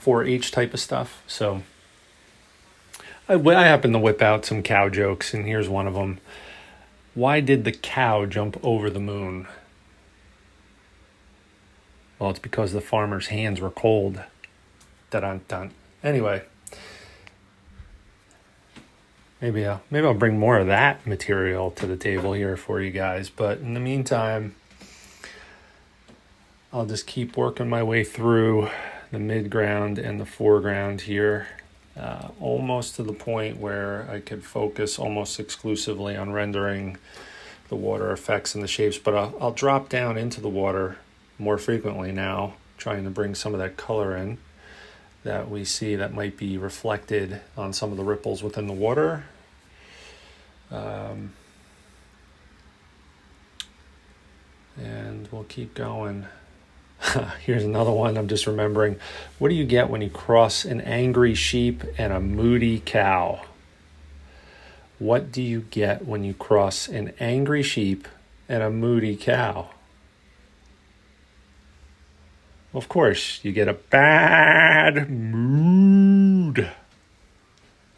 4-H type of stuff. So I happen to whip out some cow jokes, and here's one of them. Why did the cow jump over the moon? Well, it's because the farmer's hands were cold. Dun-dun-dun. Anyway, maybe I'll bring more of that material to the table here for you guys. But in the meantime, I'll just keep working my way through the midground and the foreground here, almost to the point where I could focus almost exclusively on rendering the water effects and the shapes. But I'll drop down into the water more frequently now, trying to bring some of that color in that we see that might be reflected on some of the ripples within the water. And we'll keep going. Here's another one I'm just remembering. What do you get when you cross an angry sheep and a moody cow? What do you get when you cross an angry sheep and a moody cow? Of course, you get a bad mood.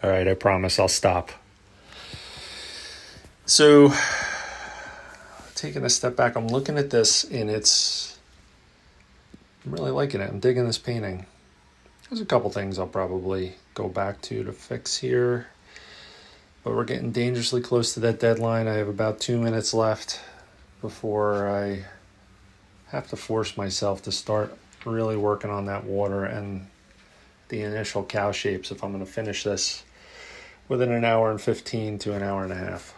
All right, I promise I'll stop. So, taking a step back, I'm looking at this, and I'm really liking it. I'm digging this painting. There's a couple things I'll probably go back to fix here, but we're getting dangerously close to that deadline. I have about 2 minutes left before I have to force myself to start really working on that water and the initial cow shapes if I'm going to finish this within an hour and 15 to an hour and a half.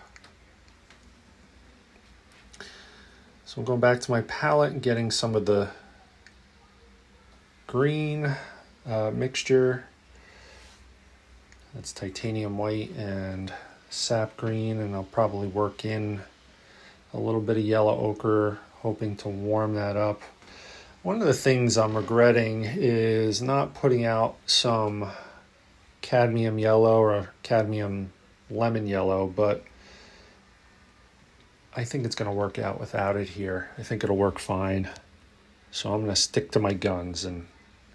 So I'm going back to my palette and getting some of the green mixture. That's titanium white and sap green, and I'll probably work in a little bit of yellow ochre, hoping to warm that up. One of the things I'm regretting is not putting out some cadmium yellow or cadmium lemon yellow, but I think it's going to work out without it here. I think it'll work fine. So I'm going to stick to my guns and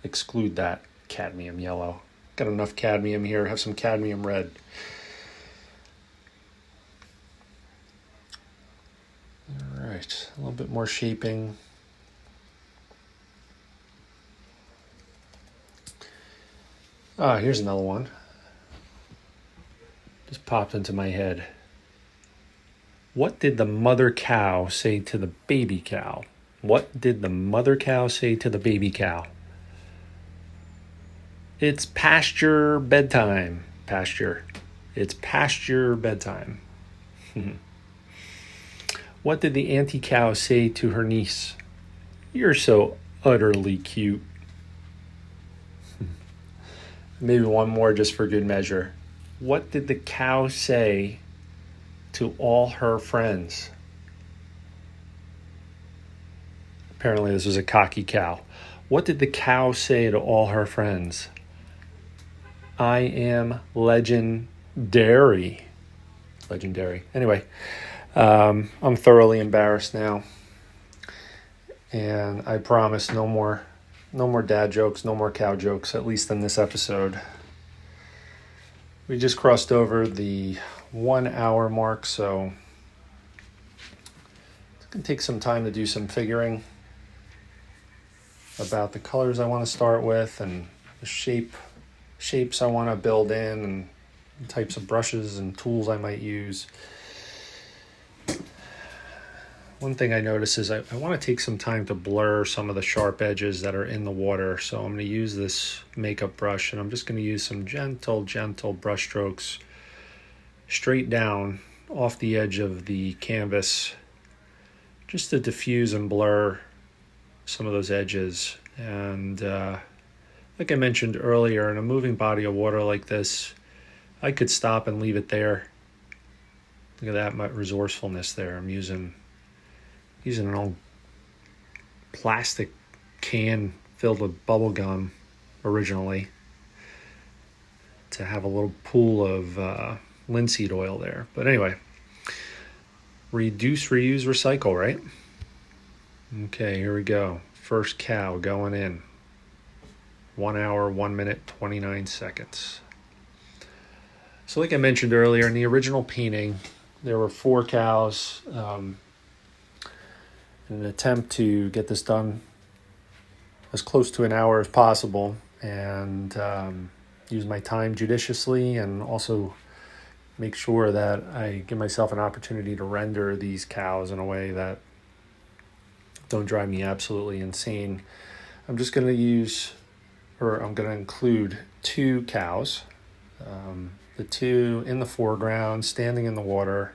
exclude that cadmium yellow. Got enough cadmium here. Have some cadmium red. All right, a little bit more shaping. Here's another one. Just popped into my head. What did the mother cow say to the baby cow? What did the mother cow say to the baby cow? It's pasture bedtime. Pasture. It's pasture bedtime. What did the auntie cow say to her niece? You're so utterly cute. Maybe one more just for good measure. What did the cow say to all her friends? Apparently this was a cocky cow. What did the cow say to all her friends? I am legendary. Legendary. Anyway, I'm thoroughly embarrassed now. And I promise no more dad jokes, no more cow jokes, at least in this episode. We just crossed over the 1 hour mark, so it's going to take some time to do some figuring about the colors I want to start with and the shapes I want to build in and types of brushes and tools I might use. One thing I notice is I want to take some time to blur some of the sharp edges that are in the water. So I'm going to use this makeup brush and I'm just going to use some gentle brush strokes straight down off the edge of the canvas just to diffuse and blur some of those edges. And like I mentioned earlier, in a moving body of water like this, I could stop and leave it there. Look at that, my resourcefulness there. I'm using an old plastic can filled with bubble gum originally to have a little pool of linseed oil there. But anyway, reduce, reuse, recycle, right? Okay, here we go. First cow going in. 1 hour, 1 minute, 29 seconds. So like I mentioned earlier, in the original painting, there were 4 cows. In an attempt to get this done as close to an hour as possible and use my time judiciously and also make sure that I give myself an opportunity to render these cows in a way that don't drive me absolutely insane. I'm just going to include 2 cows, the 2 in the foreground standing in the water.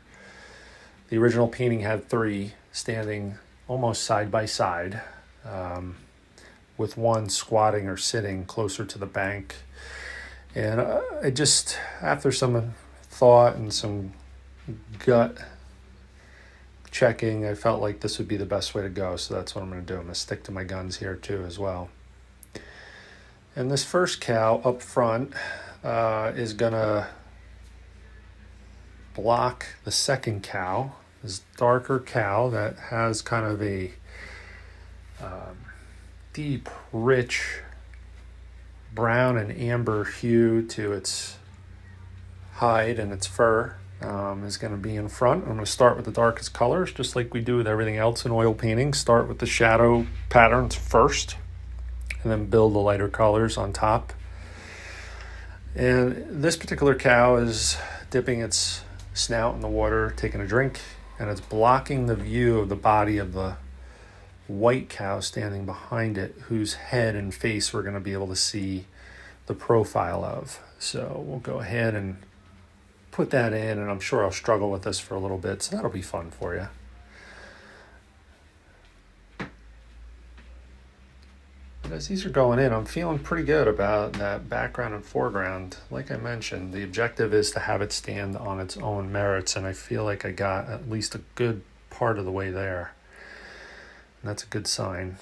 The original painting had 3 standing almost side by side, with one squatting or sitting closer to the bank. And I just, after some thought and some gut checking, I felt like this would be the best way to go. So that's what I'm going to do. I'm going to stick to my guns here too as well. And this first cow up front is going to block the second cow. This darker cow that has kind of a deep, rich brown and amber hue to its hide and its fur is going to be in front. I'm going to start with the darkest colors, just like we do with everything else in oil painting. Start with the shadow patterns first, and then build the lighter colors on top. And this particular cow is dipping its snout in the water, taking a drink, and it's blocking the view of the body of the white cow standing behind it, whose head and face we're going to be able to see the profile of. So we'll go ahead and put that in, and I'm sure I'll struggle with this for a little bit, so that'll be fun for you. But as these are going in, I'm feeling pretty good about that background and foreground. Like I mentioned, the objective is to have it stand on its own merits, and I feel like I got at least a good part of the way there. And that's a good sign.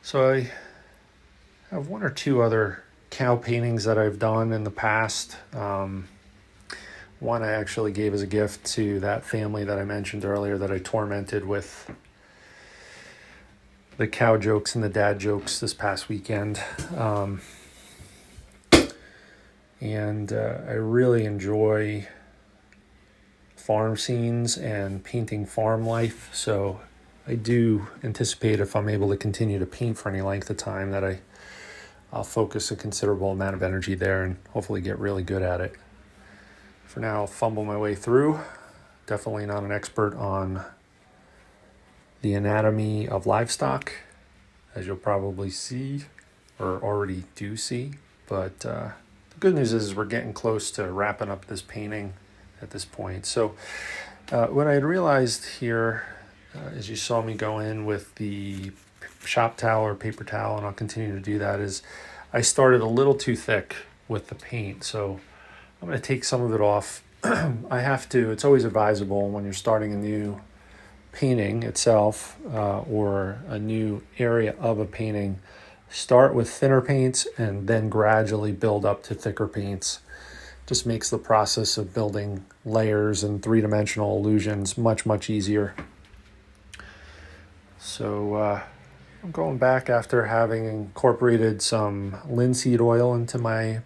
So I have 1 or 2 other cow paintings that I've done in the past. One I actually gave as a gift to that family that I mentioned earlier that I tormented with the cow jokes and the dad jokes this past weekend. And I really enjoy farm scenes and painting farm life. So I do anticipate, if I'm able to continue to paint for any length of time, that I'll focus a considerable amount of energy there and hopefully get really good at it. For now, I'll fumble my way through. Definitely not an expert on the anatomy of livestock, as you'll probably see or already do see. But the good news is we're getting close to wrapping up this painting at this point. So what I had realized here, as you saw me go in with the shop towel or paper towel, and I'll continue to do that, is I started a little too thick with the paint. So I'm going to take some of it off it's always advisable when you're starting a new painting itself or a new area of a painting, start with thinner paints and then gradually build up to thicker paints. Just makes the process of building layers and three-dimensional illusions much, much easier. So I'm going back after having incorporated some linseed oil into my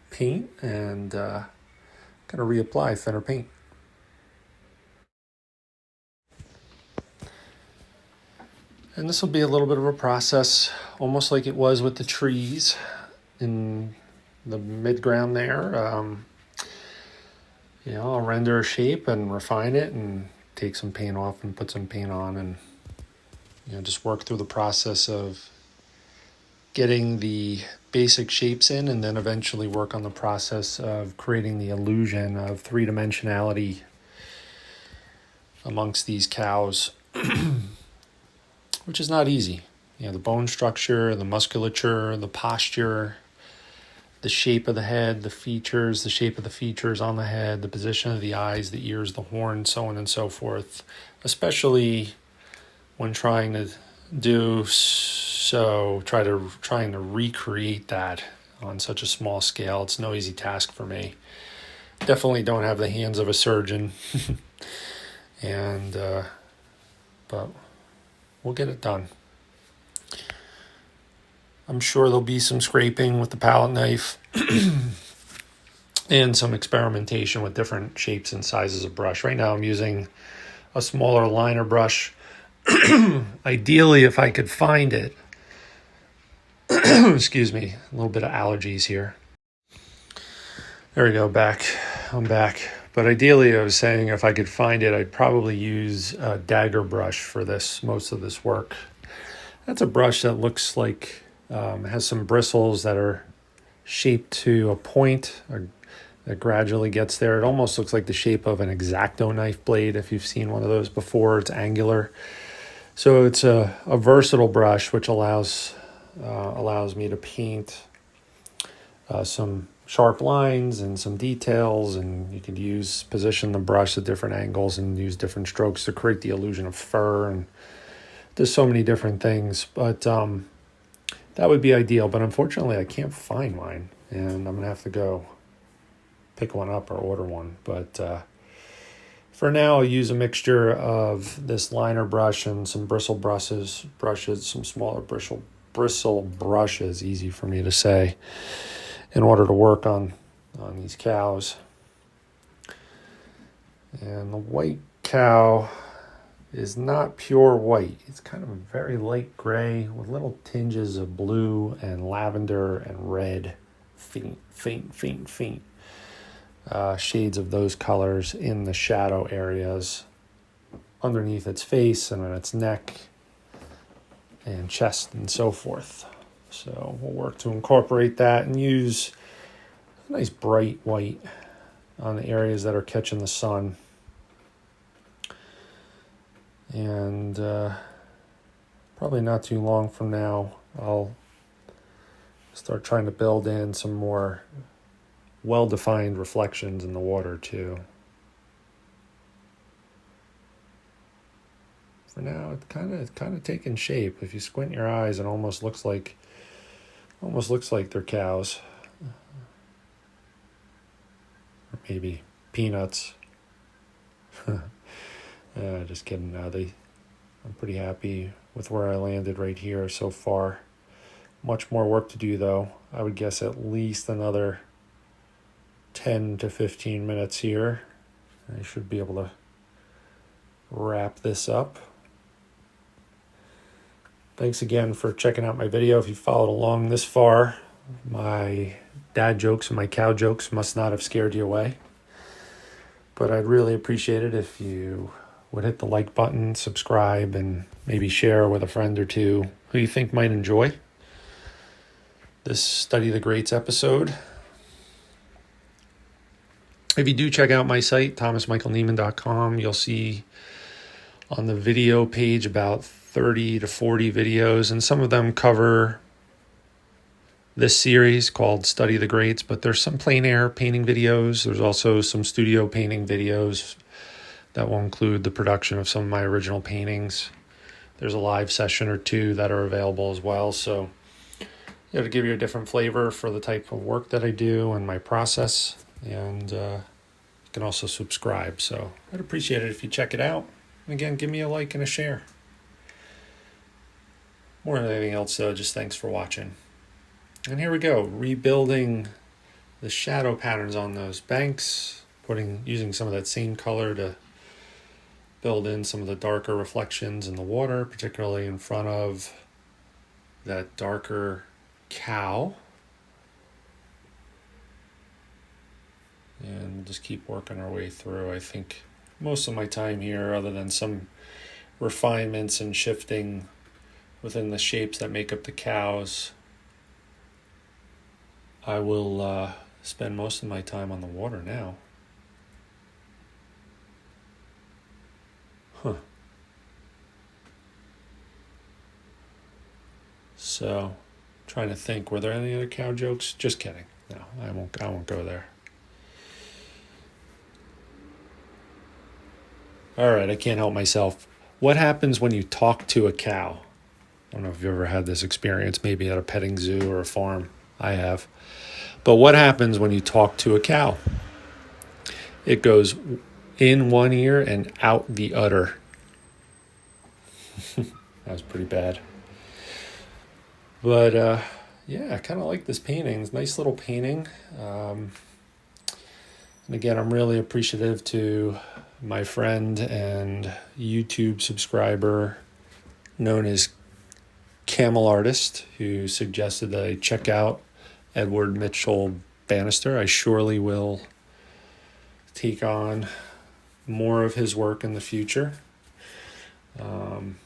paint and going to reapply thinner paint. And this will be a little bit of a process, almost like it was with the trees in the midground there. I'll render a shape and refine it and take some paint off and put some paint on and just work through the process of getting the basic shapes in and then eventually work on the process of creating the illusion of three-dimensionality amongst these cows. Which is not easy. The bone structure, the musculature, the posture, the shape of the head, the features, the shape of the features on the head, the position of the eyes, the ears, the horns, so on and so forth. Especially when trying to trying to recreate that on such a small scale. It's no easy task for me. Definitely don't have the hands of a surgeon. But we'll get it done. I'm sure there'll be some scraping with the palette knife and some experimentation with different shapes and sizes of brush. Right now I'm using a smaller liner brush. Ideally, if I could find it, excuse me, a little bit of allergies here. There we go, I'm back. But ideally, I was saying if I could find it, I'd probably use a dagger brush for most of this work. That's a brush that looks like has some bristles that are shaped to a point that gradually gets there. It almost looks like the shape of an X-Acto knife blade if you've seen one of those before. It's angular. So it's a versatile brush which allows me to paint some sharp lines and some details, and you can position the brush at different angles and use different strokes to create the illusion of fur, and there's so many different things. But that would be ideal, but unfortunately I can't find mine, and I'm gonna have to go pick one up or order one. But for now I'll use a mixture of this liner brush and some bristle brushes, some smaller bristle brushes, easy for me to say, in order to work on these cows. And the white cow is not pure white. It's kind of a very light gray with little tinges of blue and lavender and red, faint shades of those colors in the shadow areas underneath its face and on its neck and chest and so forth. So we'll work to incorporate that and use a nice bright white on the areas that are catching the sun. And probably not too long from now, I'll start trying to build in some more well-defined reflections in the water too. For now, it's kind of taking shape. If you squint your eyes, it almost looks like they're cows, or maybe peanuts. Just kidding. I'm pretty happy with where I landed right here so far. Much more work to do, though. I would guess at least another 10 to 15 minutes here. I should be able to wrap this up. Thanks again for checking out my video. If you followed along this far, my dad jokes and my cow jokes must not have scared you away. But I'd really appreciate it if you would hit the like button, subscribe, and maybe share with a friend or two who you think might enjoy this Study the Greats episode. If you do check out my site, thomasmichaelneiman.com, you'll see on the video page about 30 to 40 videos, and some of them cover this series called Study the Greats, but there's some plein air painting videos. There's also some studio painting videos that will include the production of some of my original paintings. There's a live session or two that are available as well. So, to give you a different flavor for the type of work that I do and my process. And you can also subscribe. So I'd appreciate it if you check it out. And again, give me a like and a share. More than anything else, though, just thanks for watching. And here we go, rebuilding the shadow patterns on those banks, using some of that same color to build in some of the darker reflections in the water, particularly in front of that darker cow. And we'll just keep working our way through. I think most of my time here, other than some refinements and shifting within the shapes that make up the cows, I will spend most of my time on the water now. So, trying to think, were there any other cow jokes? Just kidding. No, I won't go there. All right, I can't help myself. What happens when you talk to a cow? I don't know if you've ever had this experience, maybe at a petting zoo or a farm. I have. But what happens when you talk to a cow? It goes in one ear and out the other. That was pretty bad. But I kind of like this painting. It's a nice little painting. And again, I'm really appreciative to my friend and YouTube subscriber known as Camel Artist, who suggested that I check out Edward Mitchell Bannister. I surely will take on more of his work in the future.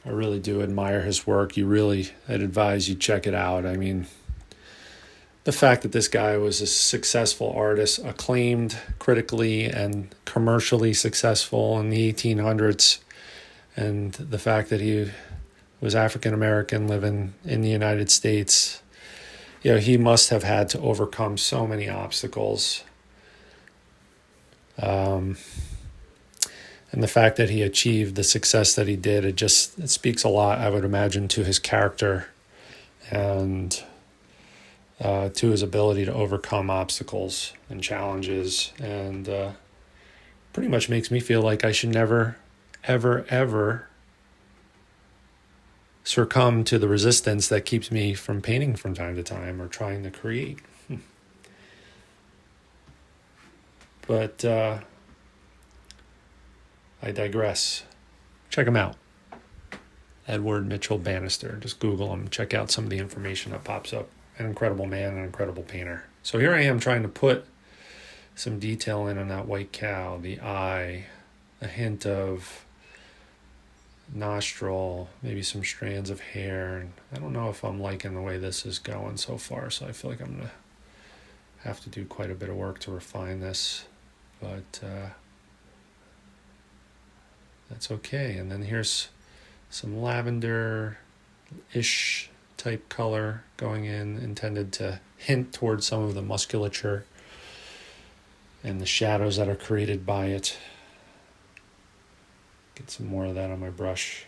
I really do admire his work. I'd advise you check it out. I mean, the fact that this guy was a successful artist, acclaimed critically and commercially successful in the 1800s, and the fact that he was African American living in the United States, he must have had to overcome so many obstacles. And the fact that he achieved the success that he did, it speaks a lot, I would imagine, to his character and to his ability to overcome obstacles and challenges. And pretty much makes me feel like I should never, ever, ever succumb to the resistance that keeps me from painting from time to time or trying to create. But I digress. Check him out. Edward Mitchell Bannister. Just Google him. Check out some of the information that pops up. An incredible man, an incredible painter. So here I am trying to put some detail in on that white cow, the eye, a hint of nostril, maybe some strands of hair. And I don't know if I'm liking the way this is going so far, so I feel like I'm going to have to do quite a bit of work to refine this. But that's okay. And then here's some lavender-ish type color going in, intended to hint towards some of the musculature and the shadows that are created by it. Get some more of that on my brush.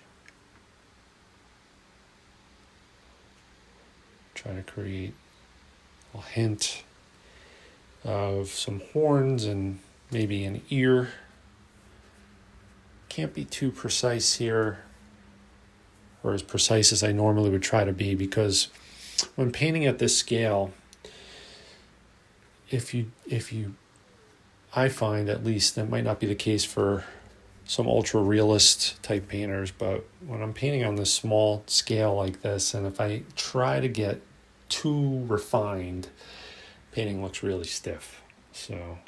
Try to create a hint of some horns and maybe an ear. Can't be too precise here, or as precise as I normally would try to be, because when painting at this scale, I find, at least, that might not be the case for some ultra realist type painters, but when I'm painting on this small scale like this, and if I try to get too refined, painting looks really stiff. So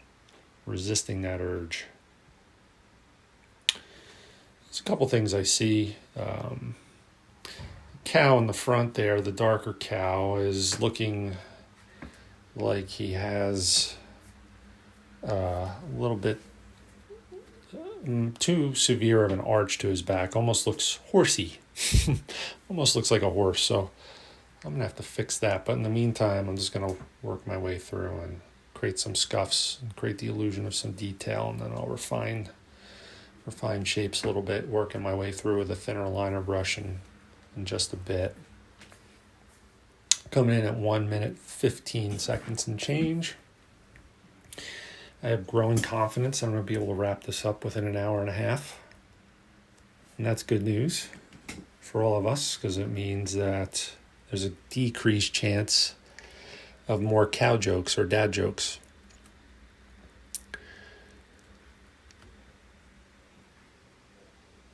resisting that urge. There's a couple things I see. Cow in the front there, the darker cow, is looking like he has a little bit too severe of an arch to his back. Almost looks horsey. Almost looks like a horse. So I'm going to have to fix that. But in the meantime, I'm just going to work my way through and create some scuffs and create the illusion of some detail. And then I'll refine shapes a little bit, working my way through with a thinner liner brush in just a bit. Coming in at 1 minute, 15 seconds and change. I have growing confidence I'm going to be able to wrap this up within an hour and a half. And that's good news for all of us, because it means that there's a decreased chance of more cow jokes or dad jokes.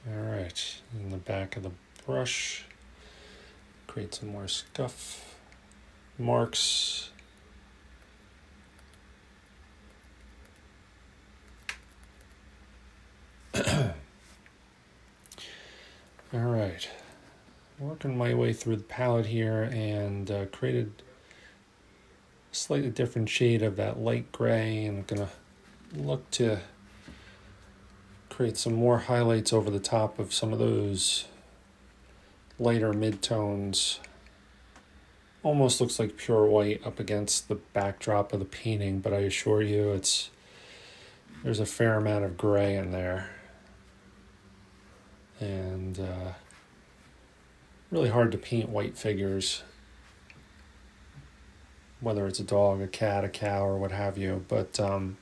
All right, in the back of the brush, create some more scuff marks. All right, working my way through the palette here, and created a slightly different shade of that light gray, and I'm gonna look to create some more highlights over the top of some of those lighter midtones. Almost looks like pure white up against the backdrop of the painting, but I assure you there's a fair amount of gray in there. And really hard to paint white figures, whether it's a dog, a cat, a cow, or what have you, but or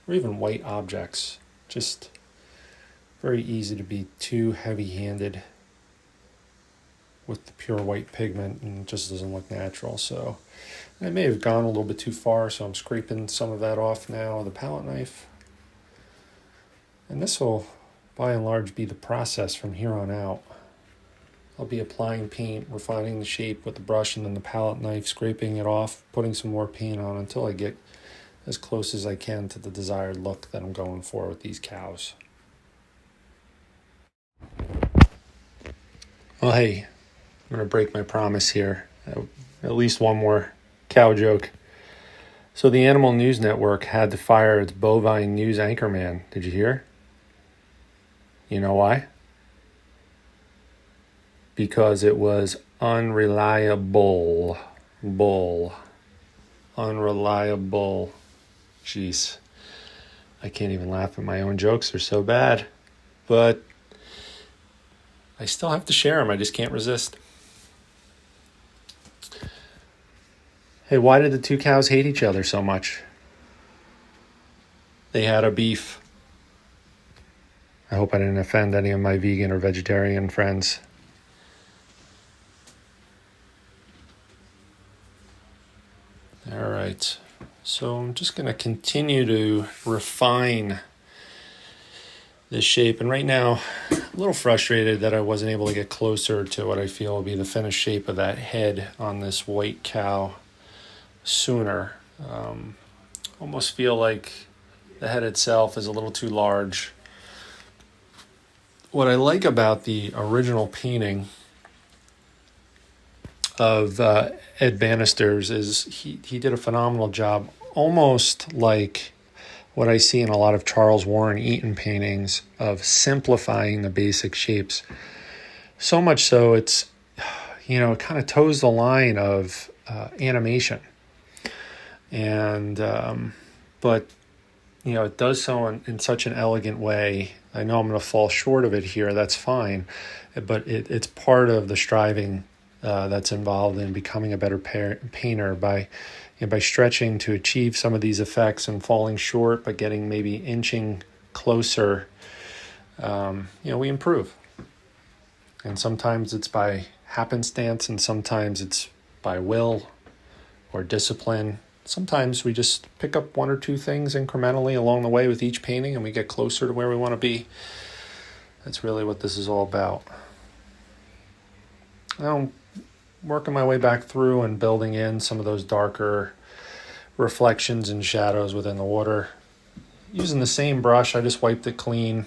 even white objects. Just very easy to be too heavy-handed with the pure white pigment, and it just doesn't look natural. So I may have gone a little bit too far, so I'm scraping some of that off now with a palette knife. And this will, by and large, be the process from here on out. I'll be applying paint, refining the shape with the brush, and then the palette knife, scraping it off, putting some more paint on until I get as close as I can to the desired look that I'm going for with these cows. Well, hey, I'm going to break my promise here. At least one more cow joke. So the Animal News Network had to fire its bovine news anchorman. Did you hear? You know why? Because it was unreliable. Unreliable. Jeez. I can't even laugh at my own jokes. They're so bad. But I still have to share them. I just can't resist. Hey, why did the two cows hate each other so much? They had a beef. I hope I didn't offend any of my vegan or vegetarian friends. All right. So I'm just going to continue to refine this shape. And right now, I'm a little frustrated that I wasn't able to get closer to what I feel will be the finished shape of that head on this white cow sooner. Almost feel like the head itself is a little too large. What I like about the original painting of Ed Bannister's is he did a phenomenal job, almost like what I see in a lot of Charles Warren Eaton paintings of simplifying the basic shapes. So much so it kind of toes the line of animation. And but it does so in such an elegant way. I know I'm going to fall short of it here. That's fine, but it's part of the striving that's involved in becoming a better painter by stretching to achieve some of these effects and falling short, but getting maybe inching closer. We improve, and sometimes it's by happenstance, and sometimes it's by will or discipline. Sometimes we just pick up one or two things incrementally along the way with each painting, and we get closer to where we want to be. That's really what this is all about. I'm working my way back through and building in some of those darker reflections and shadows within the water. Using the same brush, I just wiped it clean.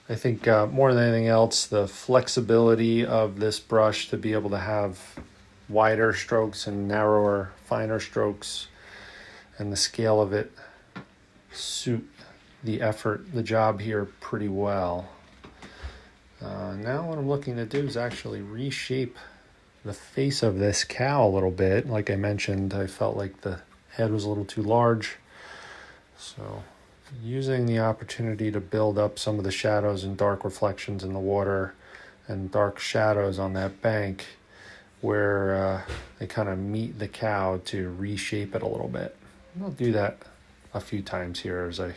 I think more than anything else, the flexibility of this brush to be able to have wider strokes and narrower, finer strokes, and the scale of it suit the job here pretty well. Now what I'm looking to do is actually reshape the face of this cow a little bit. Like I mentioned, I felt like the head was a little too large. So using the opportunity to build up some of the shadows and dark reflections in the water and dark shadows on that bank where they kind of meet the cow to reshape it a little bit. And I'll do that a few times here as I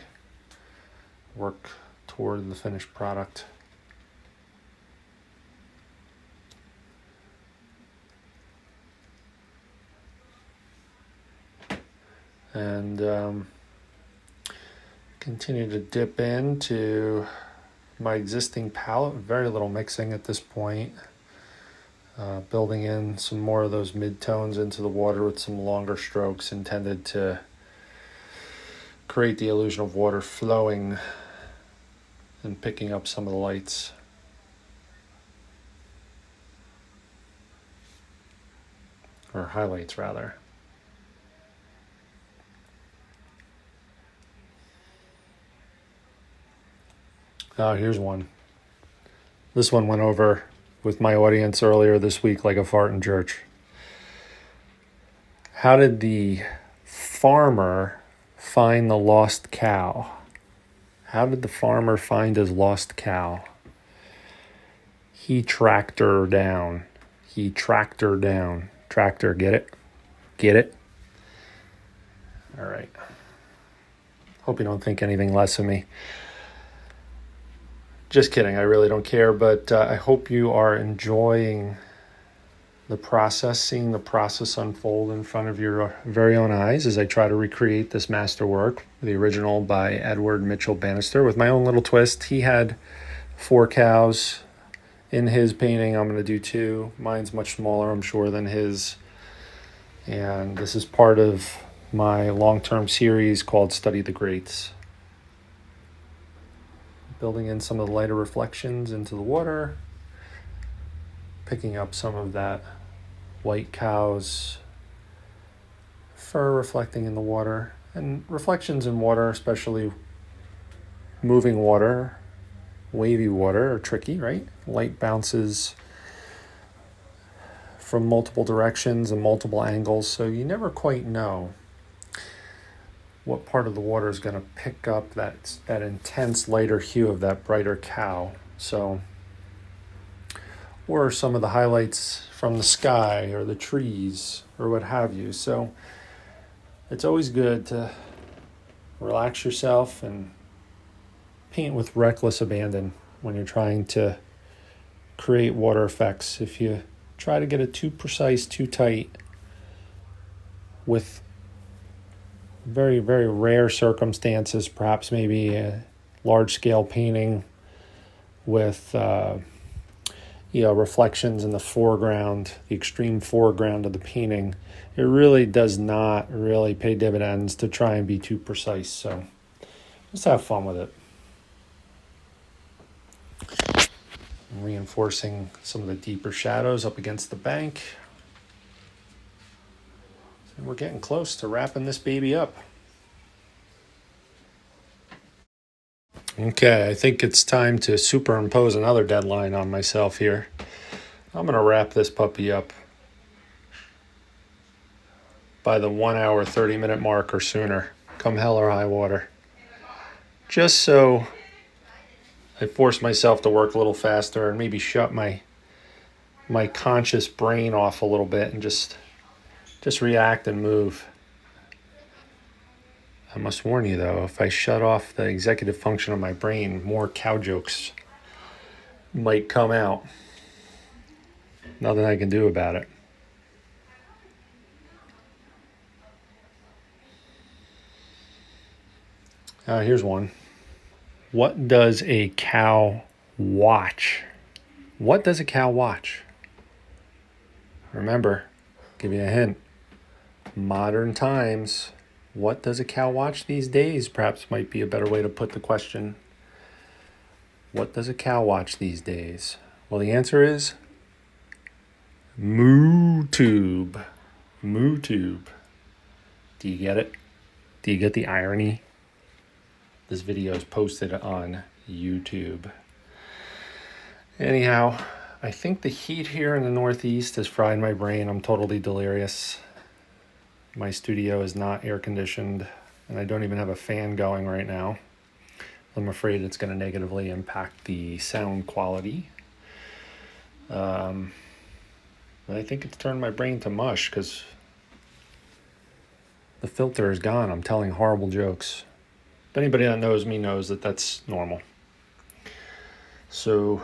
work toward the finished product. And continue to dip into my existing palette. Very little mixing at this point. Building in some more of those mid-tones into the water with some longer strokes intended to create the illusion of water flowing and picking up some of the lights. Or highlights, rather. Here's one. This one went over with my audience earlier this week like a fart in church. How did the farmer find the lost cow? How did the farmer find his lost cow? He tracked her down. He tracked her down. Tractor, get it? Get it? All right. Hope you don't think anything less of me. Just kidding, I really don't care, but I hope you are enjoying the process, seeing the process unfold in front of your very own eyes as I try to recreate this masterwork, the original by Edward Mitchell Bannister, with my own little twist. He had 4 cows in his painting. I'm going to do 2. Mine's much smaller, I'm sure, than his. And this is part of my long-term series called Study the Greats. Building in some of the lighter reflections into the water, picking up some of that white cow's fur reflecting in the water. And reflections in water, especially moving water, wavy water, are tricky, right? Light bounces from multiple directions and multiple angles, so you never quite know what part of the water is going to pick up that intense lighter hue of that brighter cow. So, or some of the highlights from the sky or the trees or what have you. So it's always good to relax yourself and paint with reckless abandon when you're trying to create water effects. If you try to get it too precise, too tight, with very, very rare circumstances, perhaps maybe a large-scale painting with reflections in the foreground, the extreme foreground of the painting, it really does not really pay dividends to try and be too precise. So just have fun with it. I'm reinforcing some of the deeper shadows up against the bank. And we're getting close to wrapping this baby up. Okay, I think it's time to superimpose another deadline on myself here. I'm going to wrap this puppy up by the 1 hour, 30-minute mark or sooner, come hell or high water. Just so I force myself to work a little faster and maybe shut my conscious brain off a little bit and just react and move. I must warn you, though, if I shut off the executive function of my brain, more cow jokes might come out. Nothing I can do about it. Here's one. What does a cow watch? What does a cow watch? Remember, give you a hint. Modern times. What does a cow watch these days? Perhaps might be a better way to put the question. What does a cow watch these days? Well, the answer is MooTube. MooTube. Do you get it? Do you get the irony? This video is posted on YouTube. Anyhow, I think the heat here in the Northeast has fried my brain. I'm totally delirious. My studio is not air conditioned, and I don't even have a fan going right now. I'm afraid it's going to negatively impact the sound quality. I think it's turned my brain to mush because the filter is gone. I'm telling horrible jokes. If anybody that knows me knows that that's normal. So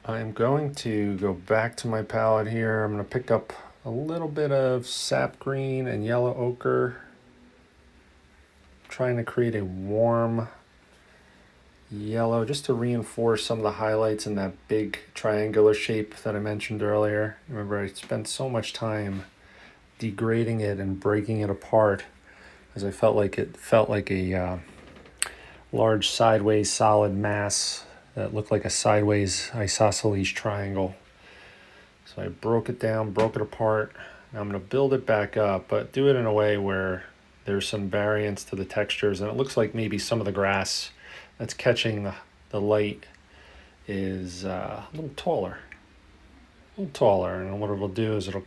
I'm going to go back to my palette here. I'm going to pick up a little bit of sap green and yellow ochre. I'm trying to create a warm yellow just to reinforce some of the highlights in that big triangular shape that I mentioned earlier. Remember, I spent so much time degrading it and breaking it apart as I felt like a large sideways solid mass that looked like a sideways isosceles triangle. So I broke it down, broke it apart. Now I'm going to build it back up, but do it in a way where there's some variance to the textures, and it looks like maybe some of the grass that's catching the light is a little taller. And what it'll do is it'll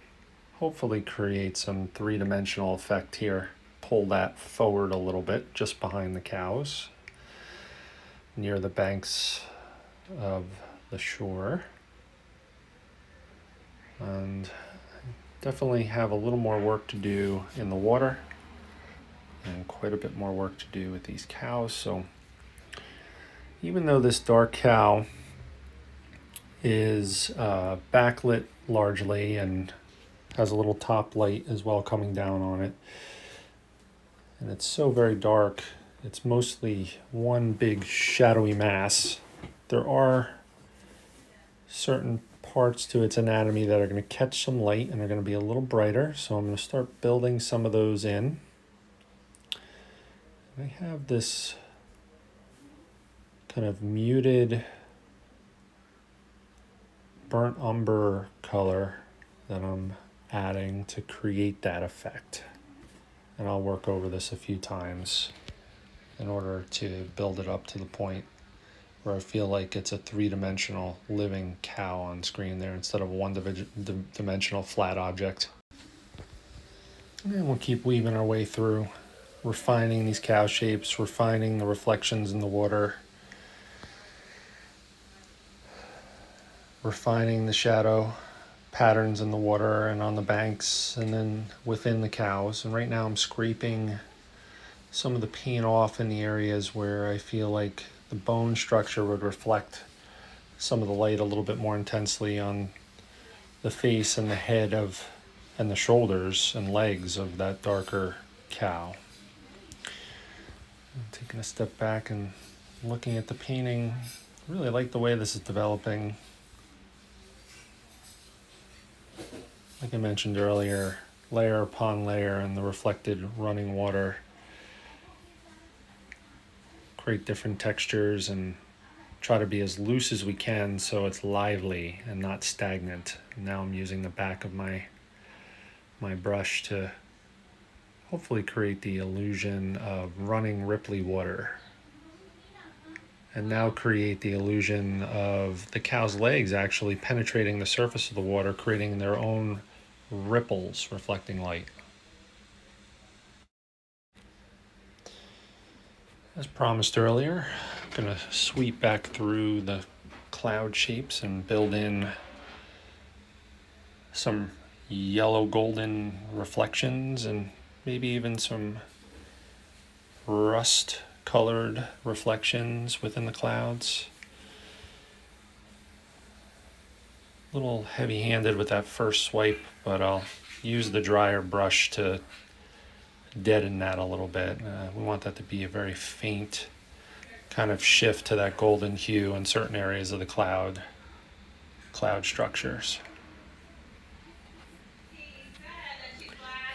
hopefully create some three-dimensional effect here. Pull that forward a little bit, just behind the cows, near the banks of the shore. And definitely have a little more work to do in the water and quite a bit more work to do with these cows. So even though this dark cow is backlit largely and has a little top light as well coming down on it, and it's so very dark, it's mostly one big shadowy mass. There are certain parts to its anatomy that are going to catch some light and are going to be a little brighter, so I'm going to start building some of those in. I have this kind of muted burnt umber color that I'm adding to create that effect. And I'll work over this a few times in order to build it up to the point where I feel like it's a three-dimensional living cow on screen there instead of a one-dimensional flat object. And we'll keep weaving our way through, refining these cow shapes, refining the reflections in the water, refining the shadow patterns in the water and on the banks and then within the cows. And right now I'm scraping some of the paint off in the areas where I feel like the bone structure would reflect some of the light a little bit more intensely on the face and the head of and the shoulders and legs of that darker cow. I'm taking a step back and looking at the painting. I really like the way this is developing. Like I mentioned earlier, layer upon layer and the reflected running water create different textures and try to be as loose as we can so it's lively and not stagnant. Now I'm using the back of my brush to hopefully create the illusion of running ripply water. And now create the illusion of the cow's legs actually penetrating the surface of the water, creating their own ripples reflecting light. As promised earlier, I'm going to sweep back through the cloud shapes and build in some yellow golden reflections and maybe even some rust colored reflections within the clouds. A little heavy-handed with that first swipe, but I'll use the drier brush to deaden that a little bit. We want that to be a very faint kind of shift to that golden hue in certain areas of the cloud structures.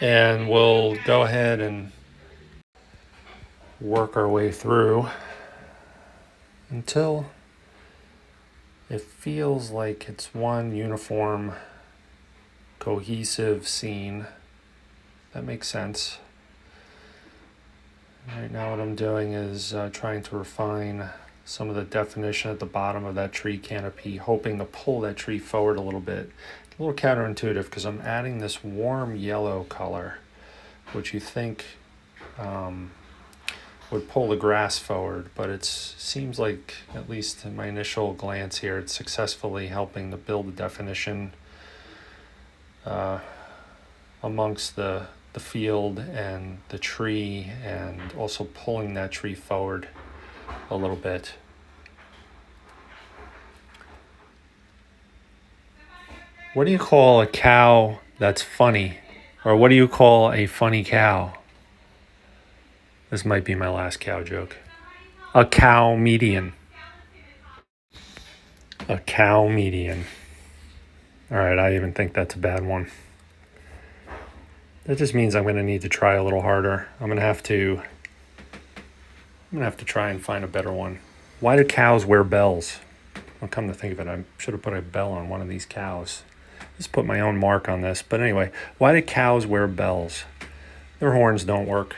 And we'll go ahead and work our way through until it feels like it's one uniform, cohesive scene. That makes sense. Right now what I'm doing is trying to refine some of the definition at the bottom of that tree canopy, hoping to pull that tree forward a little bit. A little counterintuitive because I'm adding this warm yellow color, which you think would pull the grass forward, but it seems like, at least in my initial glance here, it's successfully helping to build the definition amongst the field and the tree, and also pulling that tree forward a little bit. What do you call a cow that's funny? Or what do you call a funny cow? This might be my last cow joke. A cow median. A cow median. All right, I even think that's a bad one. That just means I'm going to need to try a little harder. I'm going to have to try and find a better one. Why do cows wear bells? Well, come to think of it, I should have put a bell on one of these cows. Just put my own mark on this. But anyway, why do cows wear bells? Their horns don't work.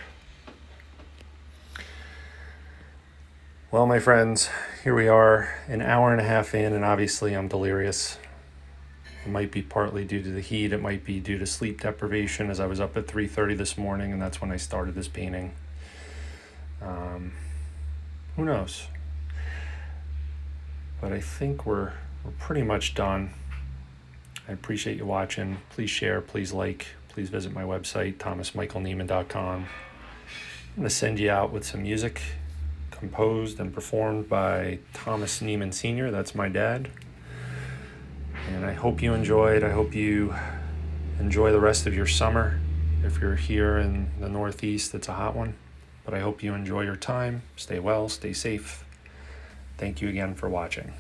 Well, my friends, here we are, an hour and a half in, and obviously I'm delirious. It might be partly due to the heat. It might be due to sleep deprivation, as I was up at 3:30 this morning, and that's when I started this painting. Who knows? But I think we're pretty much done. I appreciate you watching. Please share, please like, please visit my website, thomasmichaelneiman.com. I'm going to send you out with some music composed and performed by Thomas Neiman Sr. That's my dad. And I hope you enjoyed. I hope you enjoy the rest of your summer. If you're here in the Northeast, it's a hot one. But I hope you enjoy your time. Stay well, stay safe. Thank you again for watching.